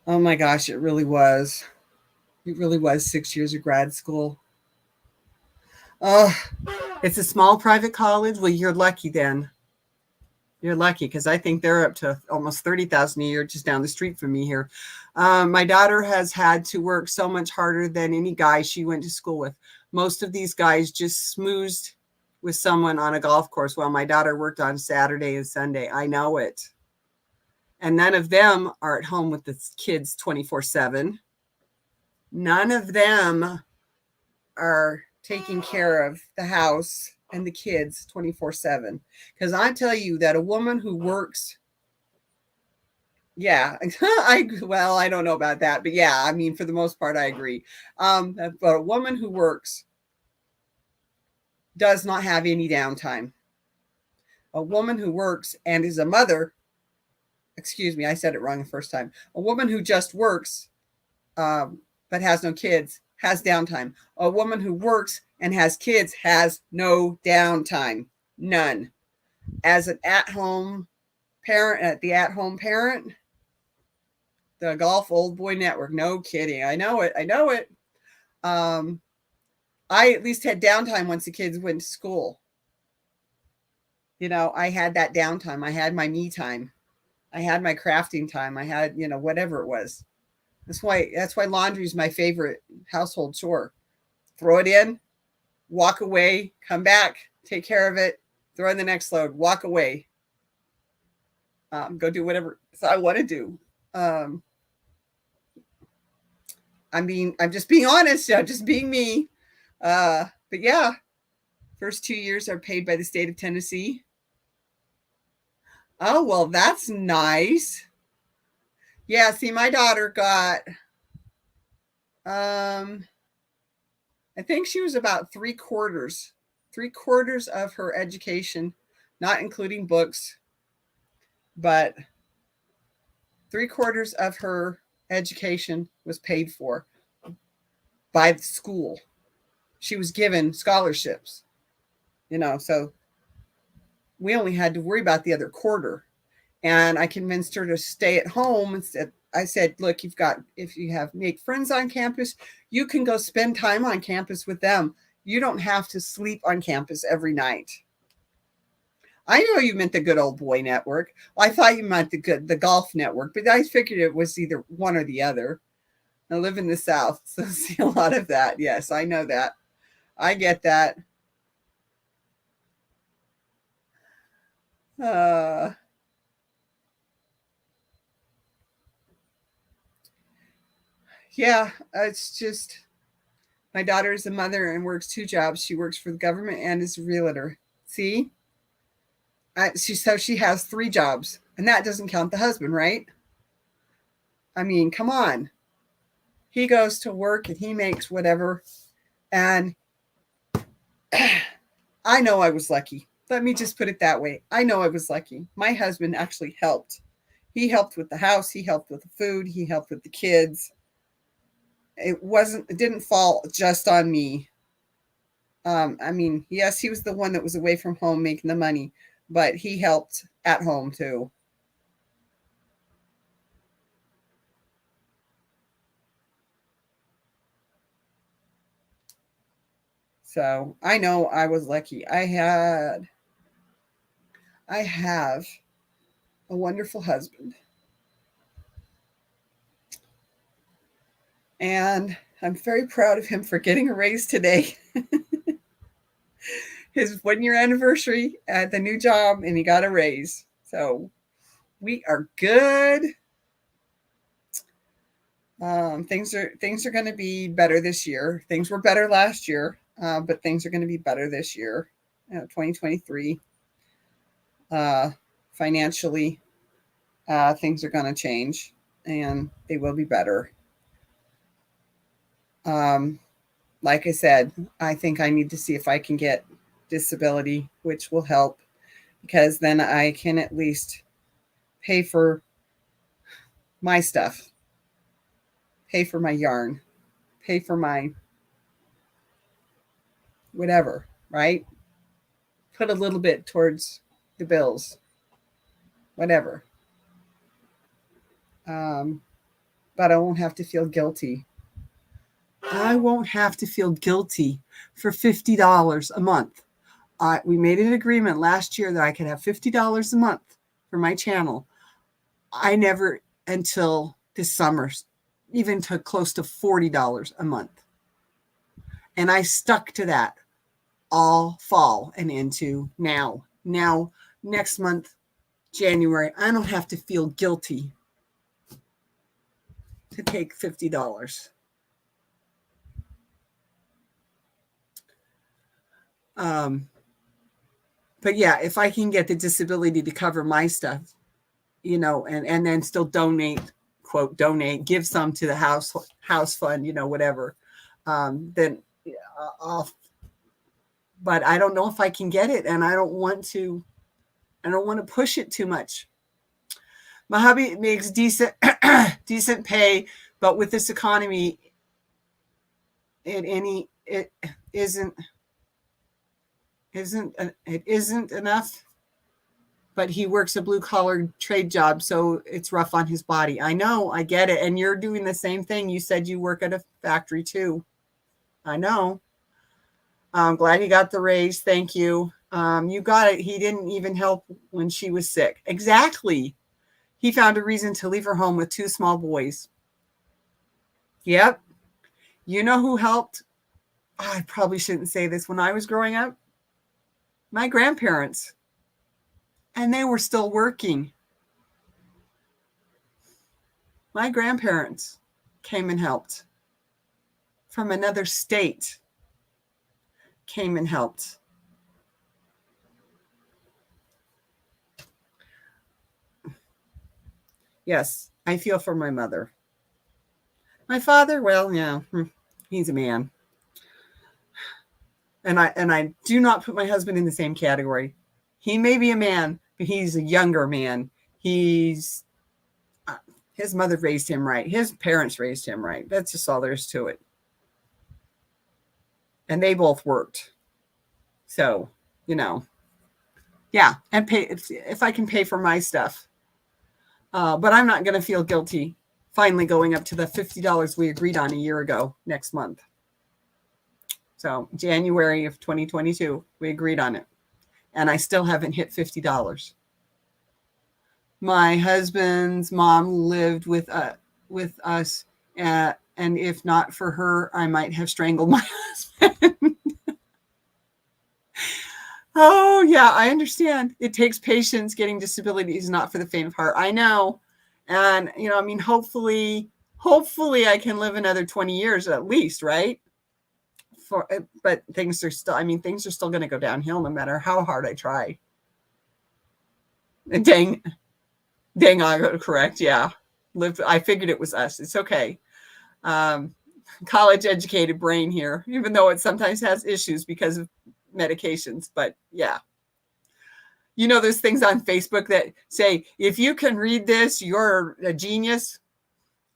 Oh my gosh, it really was. It really was 6 years of grad school. Oh, it's a small private college. Well, you're lucky then. You're lucky because I think they're up to almost 30,000 a year just down the street from me here. My daughter has had to work so much harder than any guy she went to school with. Most of these guys just smoozed with someone on a golf course while my daughter worked on Saturday and Sunday. I know it. And none of them are at home with the kids 24/7. None of them are taking care of the house and the kids 24/7. Because I tell you that a woman who works, yeah, I don't know about that, but yeah, I mean, for the most part, I agree. But a woman who works does not have any downtime. A woman who works and is a mother, excuse me, I said it wrong the first time. A woman who just works but has no kids has downtime. A woman who works and has kids has no downtime. None. As an at-home parent, the Golf Old Boy Network, no kidding. I know it. I at least had downtime once the kids went to school. I had that downtime. I had my me time. I had my crafting time. I had, whatever it was. That's why laundry is my favorite household chore. Throw it in, walk away, come back, take care of it, throw in the next load, walk away. Go do whatever I want to do. I'm just being honest, just being me. But yeah, first 2 years are paid by the state of Tennessee. Oh, well, that's nice. Yeah, see, my daughter got, um, I think she was about three quarters of her education, not including books, but three quarters of her education was paid for by the school. She was given scholarships, so we only had to worry about the other quarter. And I convinced her to stay at home. I said, look, if you make friends on campus, you can go spend time on campus with them. You don't have to sleep on campus every night. I know you meant the Good Old Boy Network. Well, I thought you meant the golf network, but I figured it was either one or the other. I live in the South, so I see a lot of that. Yes, I know that. I get that. Uh, yeah, it's just my daughter is a mother and works two jobs. She works for the government and is a realtor. See, so she has three jobs, and that doesn't count the husband, right? I mean, come on. He goes to work and he makes whatever, and I know I was lucky. Let me just put it that way. I know I was lucky. My husband actually helped. He helped with the house. He helped with the food. He helped with the kids. It didn't fall just on me. I mean, yes, he was the one that was away from home making the money, but he helped at home too. So I know I was lucky. I have a wonderful husband. And I'm very proud of him for getting a raise today. His 1 year anniversary at the new job, and he got a raise. So we are good. Things are going to be better this year. Things were better last year, but things are going to be better this year, 2023. Financially, things are going to change, and they will be better. Um, like I said, I think I need to see if I can get disability, which will help because then I can at least pay for my stuff, pay for my yarn, pay for my whatever, right? Put a little bit towards the bills, whatever. Um, but I won't have to feel guilty. I won't have to feel guilty for $50 a month. We made an agreement last year that I could have $50 a month for my channel. I never, until this summer, even took close to $40 a month. And I stuck to that all fall and into now. Now, next month, January, I don't have to feel guilty to take $50. But yeah, if I can get the disability to cover my stuff, and then still donate, quote, donate, give some to the house fund, whatever, then I'll, but I don't know if I can get it, and I don't want to push it too much. My hubby makes decent pay, but with this economy, it isn't enough. But he works a blue collar trade job, so it's rough on his body. I know, I get it. And you're doing the same thing. You said you work at a factory too. I know. I'm glad you got the raise. Thank you. You got it. He didn't even help when she was sick. Exactly. He found a reason to leave her home with two small boys. Yep. You know who helped? Oh, I probably shouldn't say this. When I was growing up, my grandparents, and they were still working. My grandparents came and helped from another state. came and helped. Yes, I feel for my mother. My father, well, yeah, he's a man. And I do not put my husband in the same category. He may be a man, but he's a younger man. He's his mother raised him right. His parents raised him right. That's just all there is to it. And they both worked. So, yeah, and pay if I can pay for my stuff. But I'm not going to feel guilty finally going up to the $50 we agreed on a year ago next month. So January of 2022, we agreed on it. And I still haven't hit $50. My husband's mom lived with us, and if not for her, I might have strangled my husband. Oh, yeah, I understand. It takes patience. Getting disability is not for the faint of heart. I know. And, hopefully I can live another 20 years at least, right? But things are still going to go downhill no matter how hard I try. Dang, I got correct. Yeah. I figured it was us. It's okay. College educated brain here, even though it sometimes has issues because of medications, but yeah. Those things on Facebook that say, if you can read this, you're a genius.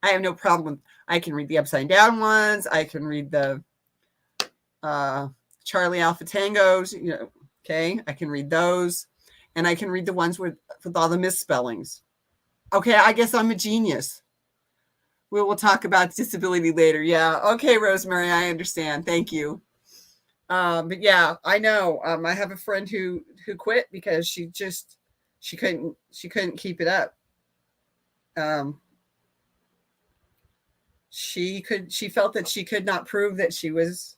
I have no problem. I can read the upside down ones. I can read the Charlie Alpha Tangos, okay. I can read those, and I can read the ones with all the misspellings. Okay. I guess I'm a genius. We will talk about disability later. Yeah. Okay, Rosemary, I understand. Thank you. But yeah, I know. I have a friend who quit because she couldn't keep it up. She felt that she could not prove that she was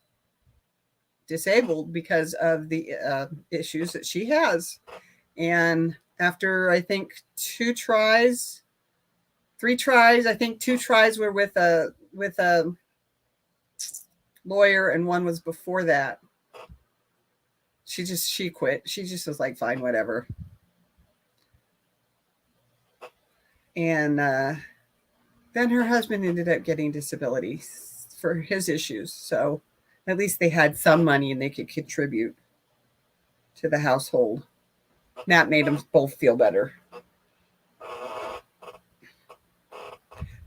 disabled because of the issues that she has. And after, I think, 3 tries, I think 2 tries were with a lawyer, and one was before that. She quit. She just was like, fine, whatever. And then her husband ended up getting disability for his issues. So at least they had some money and they could contribute to the household. That made them both feel better.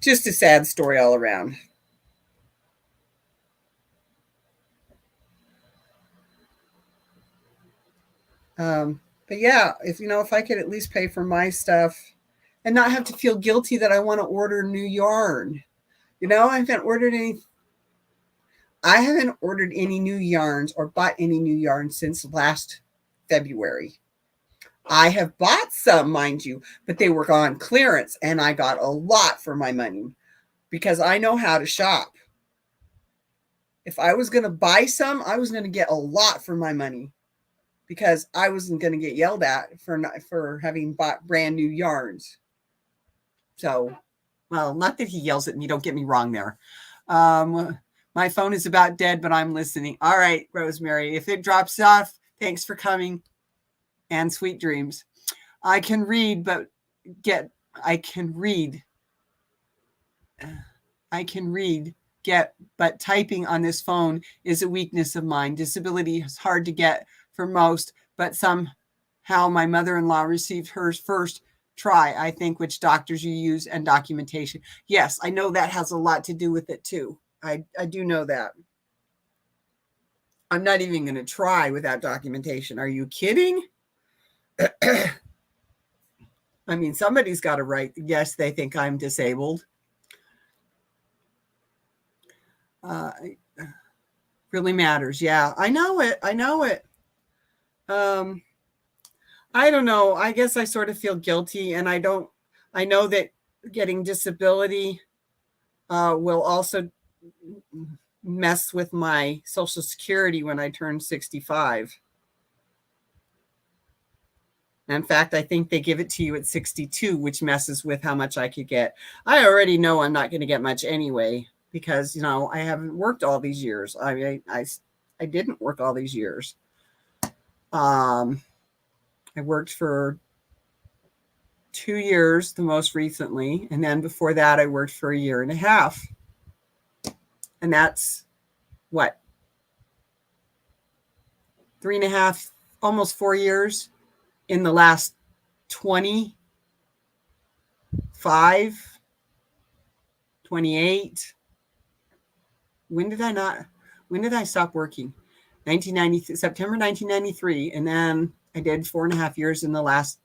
Just a sad story all around. But yeah, if I could at least pay for my stuff and not have to feel guilty that I want to order new yarn. I haven't ordered any new yarns or bought any new yarns since last February. I have bought some, mind you, but they were on clearance, and I got a lot for my money because I know how to shop. If I was going to buy some, I was going to get a lot for my money because I wasn't going to get yelled at for having bought brand new yarns. So, well, not that he yells at me. Don't get me wrong there. My phone is about dead, but I'm listening. All right, Rosemary, if it drops off, thanks for coming, and sweet dreams. I can read, but but typing on this phone is a weakness of mine. Disability is hard to get for most, but somehow my mother-in-law received hers first try, I think, which doctors you use and documentation. Yes, I know that has a lot to do with it too. I do know that. I'm not even going to try without documentation. Are you kidding? I mean, somebody's got to write, yes, they think I'm disabled. Really matters. Yeah, I know it. I don't know. I guess I sort of feel guilty, and I know that getting disability will also mess with my Social Security when I turn 65. In fact, I think they give it to you at 62, which messes with how much I could get. I already know I'm not going to get much anyway because, I haven't worked all these years. I I didn't work all these years. I worked for 2 years, the most recently. And then before that, I worked for a year and a half. And that's what? 3.5, almost 4 years in the last 25, 28. When did I stop working? 1990, September 1993. And then I did 4.5 years in the last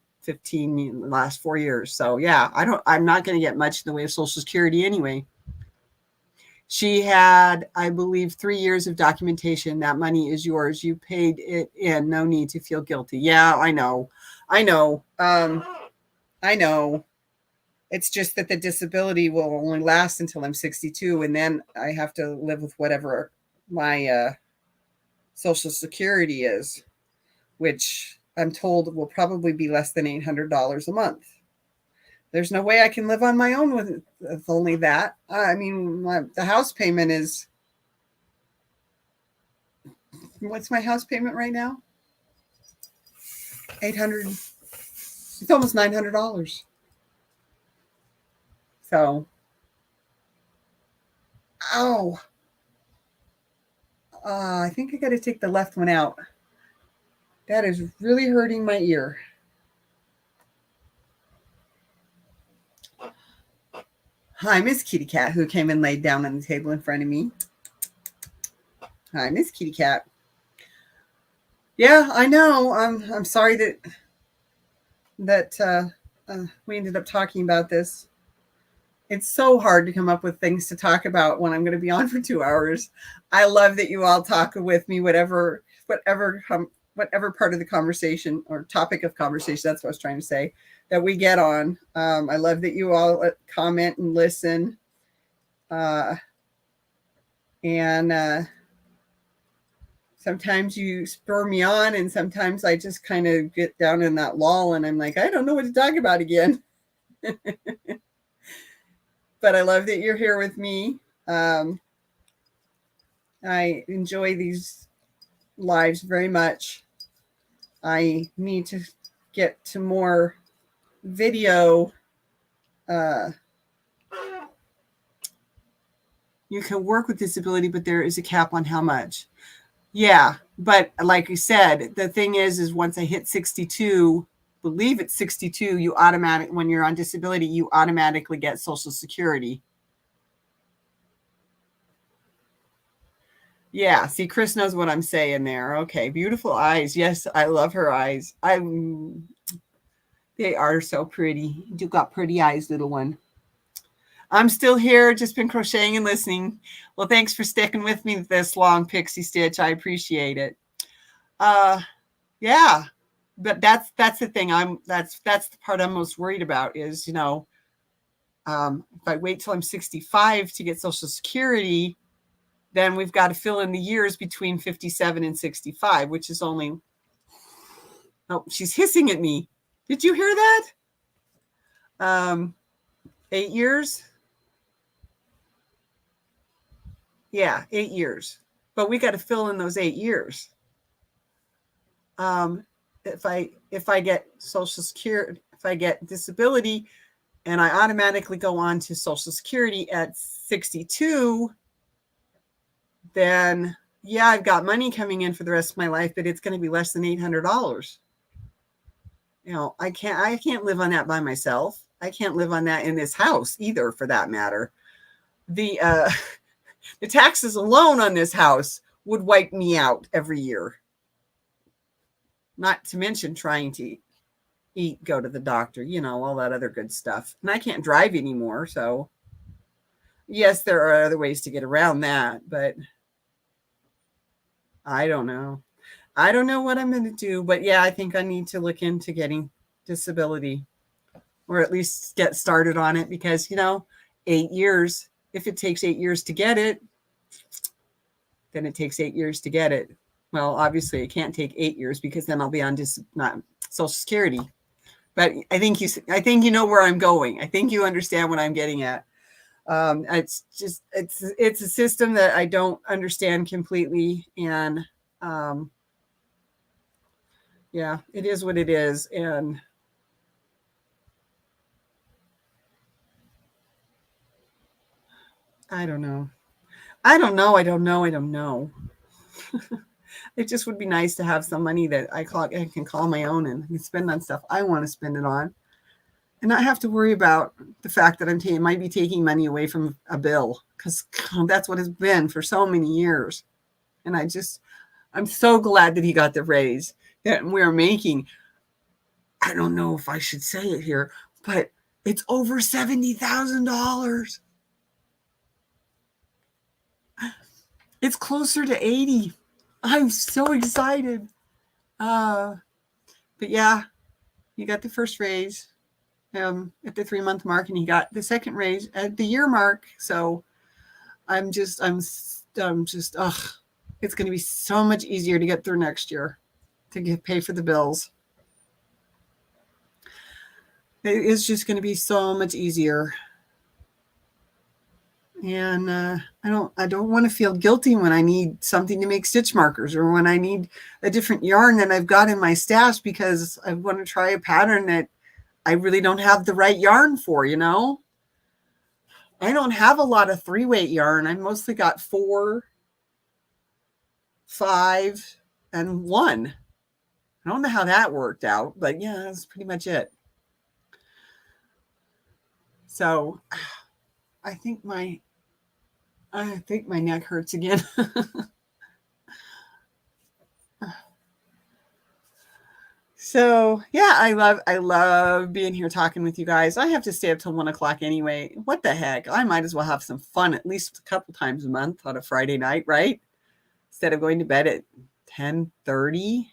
4 years. So yeah, I'm not going to get much in the way of Social Security anyway. She had, I believe, 3 years of documentation. That money is yours. You paid it in. No need to feel guilty. Yeah, I know. I know. It's just that the disability will only last until I'm 62. And then I have to live with whatever my Social Security is, which I'm told will probably be less than $800 a month. There's no way I can live on my own with only that. I mean, the house payment is, what's my house payment right now? $800. It's almost $900. So, ow. I think I got to take the left one out. That is really hurting my ear. Hi, Miss Kitty Cat, who came and laid down on the table in front of me. Hi, Miss Kitty Cat. Yeah, I know. I'm sorry that we ended up talking about this. It's so hard to come up with things to talk about when I'm going to be on for 2 hours. I love that you all talk with me, whatever part of the conversation or topic of conversation, that's what I was trying to say, that we get on. I love that you all comment and listen. And sometimes you spur me on, and sometimes I just kind of get down in that lull and I'm like, I don't know what to talk about again. But I love that you're here with me. I enjoy these lives very much. I need to get to more video. You can work with disability, but there is a cap on how much. Yeah, but like I said, the thing is once I hit 62, believe it's 62, when you're on disability, you automatically get Social Security. Yeah, see, Chris knows what I'm saying there. Okay, beautiful eyes. Yes, I love her eyes. They are so pretty. You got pretty eyes, little one. I'm still here, just been crocheting and listening. Well, thanks for sticking with me this long, Pixie Stitch. I appreciate it. Yeah, but that's the thing. That's the part I'm most worried about is, if I wait till I'm 65 to get Social Security, then we've got to fill in the years between 57 and 65, which is only, oh, she's hissing at me. Did you hear that? 8 years. Yeah, 8 years. But we got to fill in those 8 years. If I get Social Security, if I get disability and I automatically go on to Social Security at 62, then yeah, I've got money coming in for the rest of my life, but it's going to be less than $800. I can't live on that by myself. I can't live on that in this house either, for that matter. The taxes alone on this house would wipe me out every year. Not to mention trying to eat, go to the doctor, all that other good stuff. And I can't drive anymore. So yes, there are other ways to get around that, but I don't know. I don't know what I'm going to do, but yeah, I think I need to look into getting disability, or at least get started on it, because, 8 years, if it takes 8 years to get it, then it takes 8 years to get it. Well, obviously it can't take 8 years, because then I'll be on not Social Security. But I think you know where I'm going. I think you understand what I'm getting at. It's a system that I don't understand completely. And yeah, it is what it is. And I don't know. I don't know. I don't know. I don't know. It just would be nice to have some money that I can call my own and spend on stuff I want to spend it on, and not have to worry about the fact that might be taking money away from a bill, because that's what it's been for so many years. And I'm so glad that he got the raise that we're making. I don't know if I should say it here, but it's over $70,000. It's closer to 80. I'm so excited. But yeah, he got the first raise at the 3-month mark, and he got the second raise at the year mark. So I'm just, it's going to be so much easier to get through next year to pay for the bills. It is just going to be so much easier. And I don't want to feel guilty when I need something to make stitch markers, or when I need a different yarn that I've got in my stash because I want to try a pattern that I really don't have the right yarn for, I don't have a lot of 3-weight yarn. I mostly got 4, 5, and 1. I don't know how that worked out, but yeah, that's pretty much it. So I think my neck hurts again. So yeah, I love being here talking with you guys. I have to stay up till 1 o'clock anyway. What the heck? I might as well have some fun at least a couple times a month on a Friday night, right? Instead of going to bed at 10:30,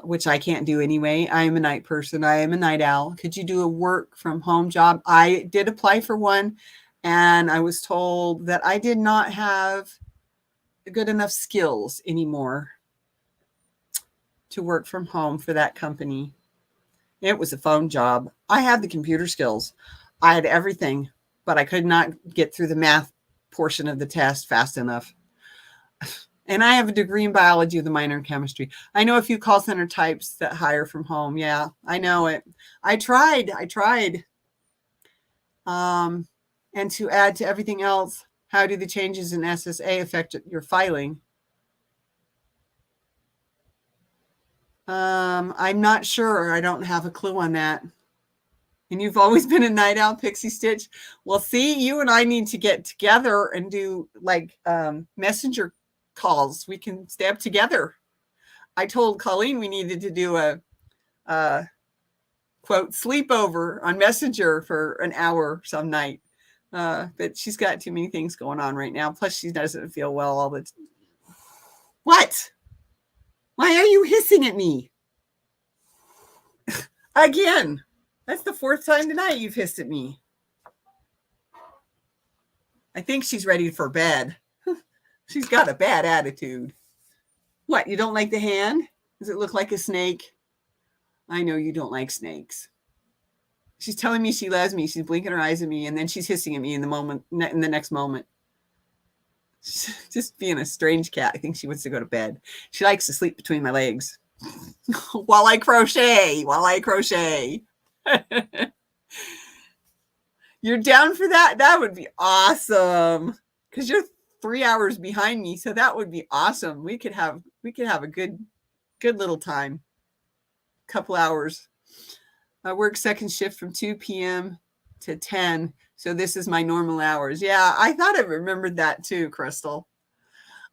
which I can't do anyway. I am a night person. I am a night owl. Could you do a work from home job? I did apply for one, and I was told that I did not have good enough skills anymore to work from home for that company. It was a phone job. I had the computer skills. I had everything, but I could not get through the math portion of the test fast enough. And I have a degree in biology with a minor in chemistry. I know a few call center types that hire from home. Yeah, I know it. I tried. And to add to everything else, how do the changes in SSA affect your filing? I'm not sure. I don't have a clue on that. And you've always been a night owl, Pixie Stitch. Well, see, you and I need to get together and do like messenger calls. We can stay up together. I told Colleen we needed to do a quote sleepover on Messenger for an hour some night. But she's got too many things going on right now. Plus, she doesn't feel well all the time. What? Why are you hissing at me? Again. That's the 4th time tonight you've hissed at me. I think she's ready for bed. She's got a bad attitude. What, you don't like the hand? Does it look like a snake? I know you don't like snakes. She's telling me she loves me. She's blinking her eyes at me, and then she's hissing at me in the next moment. She's just being a strange cat. I think she wants to go to bed. She likes to sleep between my legs while I crochet. You're down for that? That would be awesome. Because you're 3 hours behind me, so that would be awesome. We could have a good little time. Couple hours. I work second shift from 2 p.m. to 10. So this is my normal hours. Yeah, I thought I remembered that too, Crystal.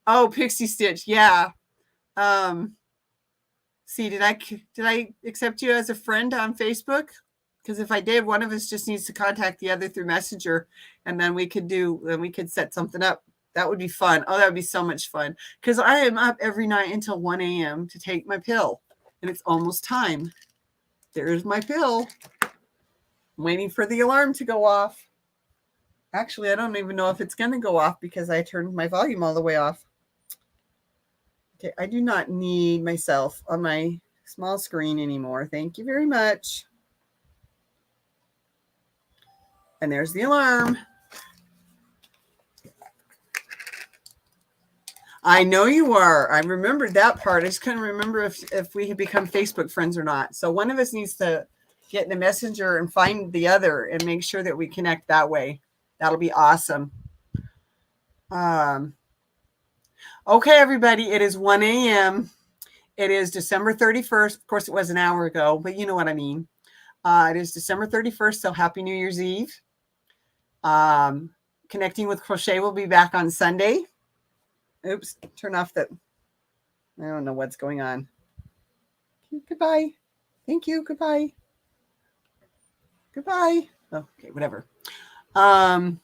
Oh, Pixie Stitch. Yeah. See, did I accept you as a friend on Facebook? Because if I did, one of us just needs to contact the other through Messenger, and then we could set something up. That would be fun. Oh, that would be so much fun. Because I am up every night until 1 a.m. to take my pill, and it's almost time. There's my pill. I'm waiting for the alarm to go off. Actually, I don't even know if it's going to go off because I turned my volume all the way off. Okay, I do not need myself on my small screen anymore. Thank you very much. And there's the alarm. I know you are. I remembered that part. I just couldn't remember if we had become Facebook friends or not. So one of us needs to get in the messenger and find the other and make sure that we connect that way. That'll be awesome. Okay, everybody, it is 1 a.m. It is December 31st. Of course, it was an hour ago, but you know what I mean. It is December 31st, so happy New Year's Eve. Connecting with Crochet will be back on Sunday. Oops, turn off the, I don't know what's going on. Goodbye. Thank you. Goodbye. Goodbye. Oh, okay, whatever. Gotta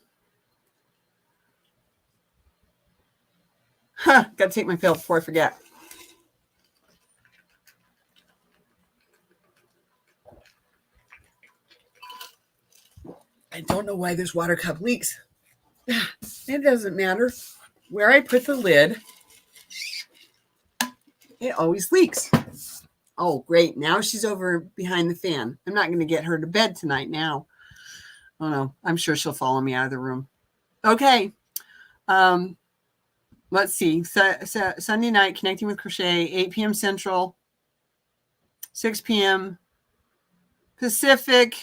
take my pill before I forget. I don't know why this water cup leaks. It doesn't matter. Where I put the lid, it always leaks. Oh, great. Now she's over behind the fan. I'm not going to get her to bed tonight now. Oh, no. I'm sure she'll follow me out of the room. Okay. Let's see. Sunday night, Connecting with Crochet, 8 p.m. Central, 6 p.m. Pacific.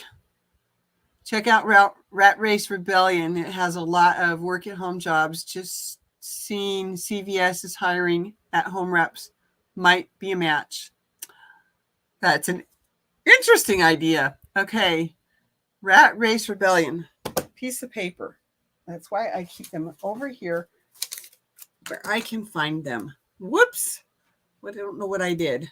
Check out Rat Race Rebellion. It has a lot of work-at-home jobs. Just seeing CVS is hiring at-home reps. Might be a match. That's an interesting idea. Okay. Rat Race Rebellion. Piece of paper. That's why I keep them over here where I can find them. Whoops. I don't know what I did.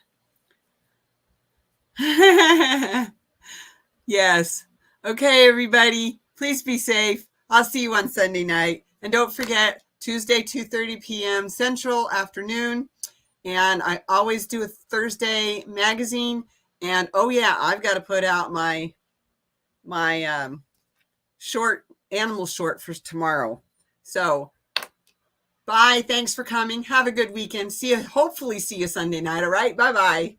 Yes. Okay, everybody. Please be safe. I'll see you on Sunday night. And don't forget, Tuesday, 2:30 p.m. Central afternoon. And I always do a Thursday magazine. And oh yeah, I've got to put out my short animal short for tomorrow. So bye. Thanks for coming. Have a good weekend. Hopefully see you Sunday night. All right. Bye-bye.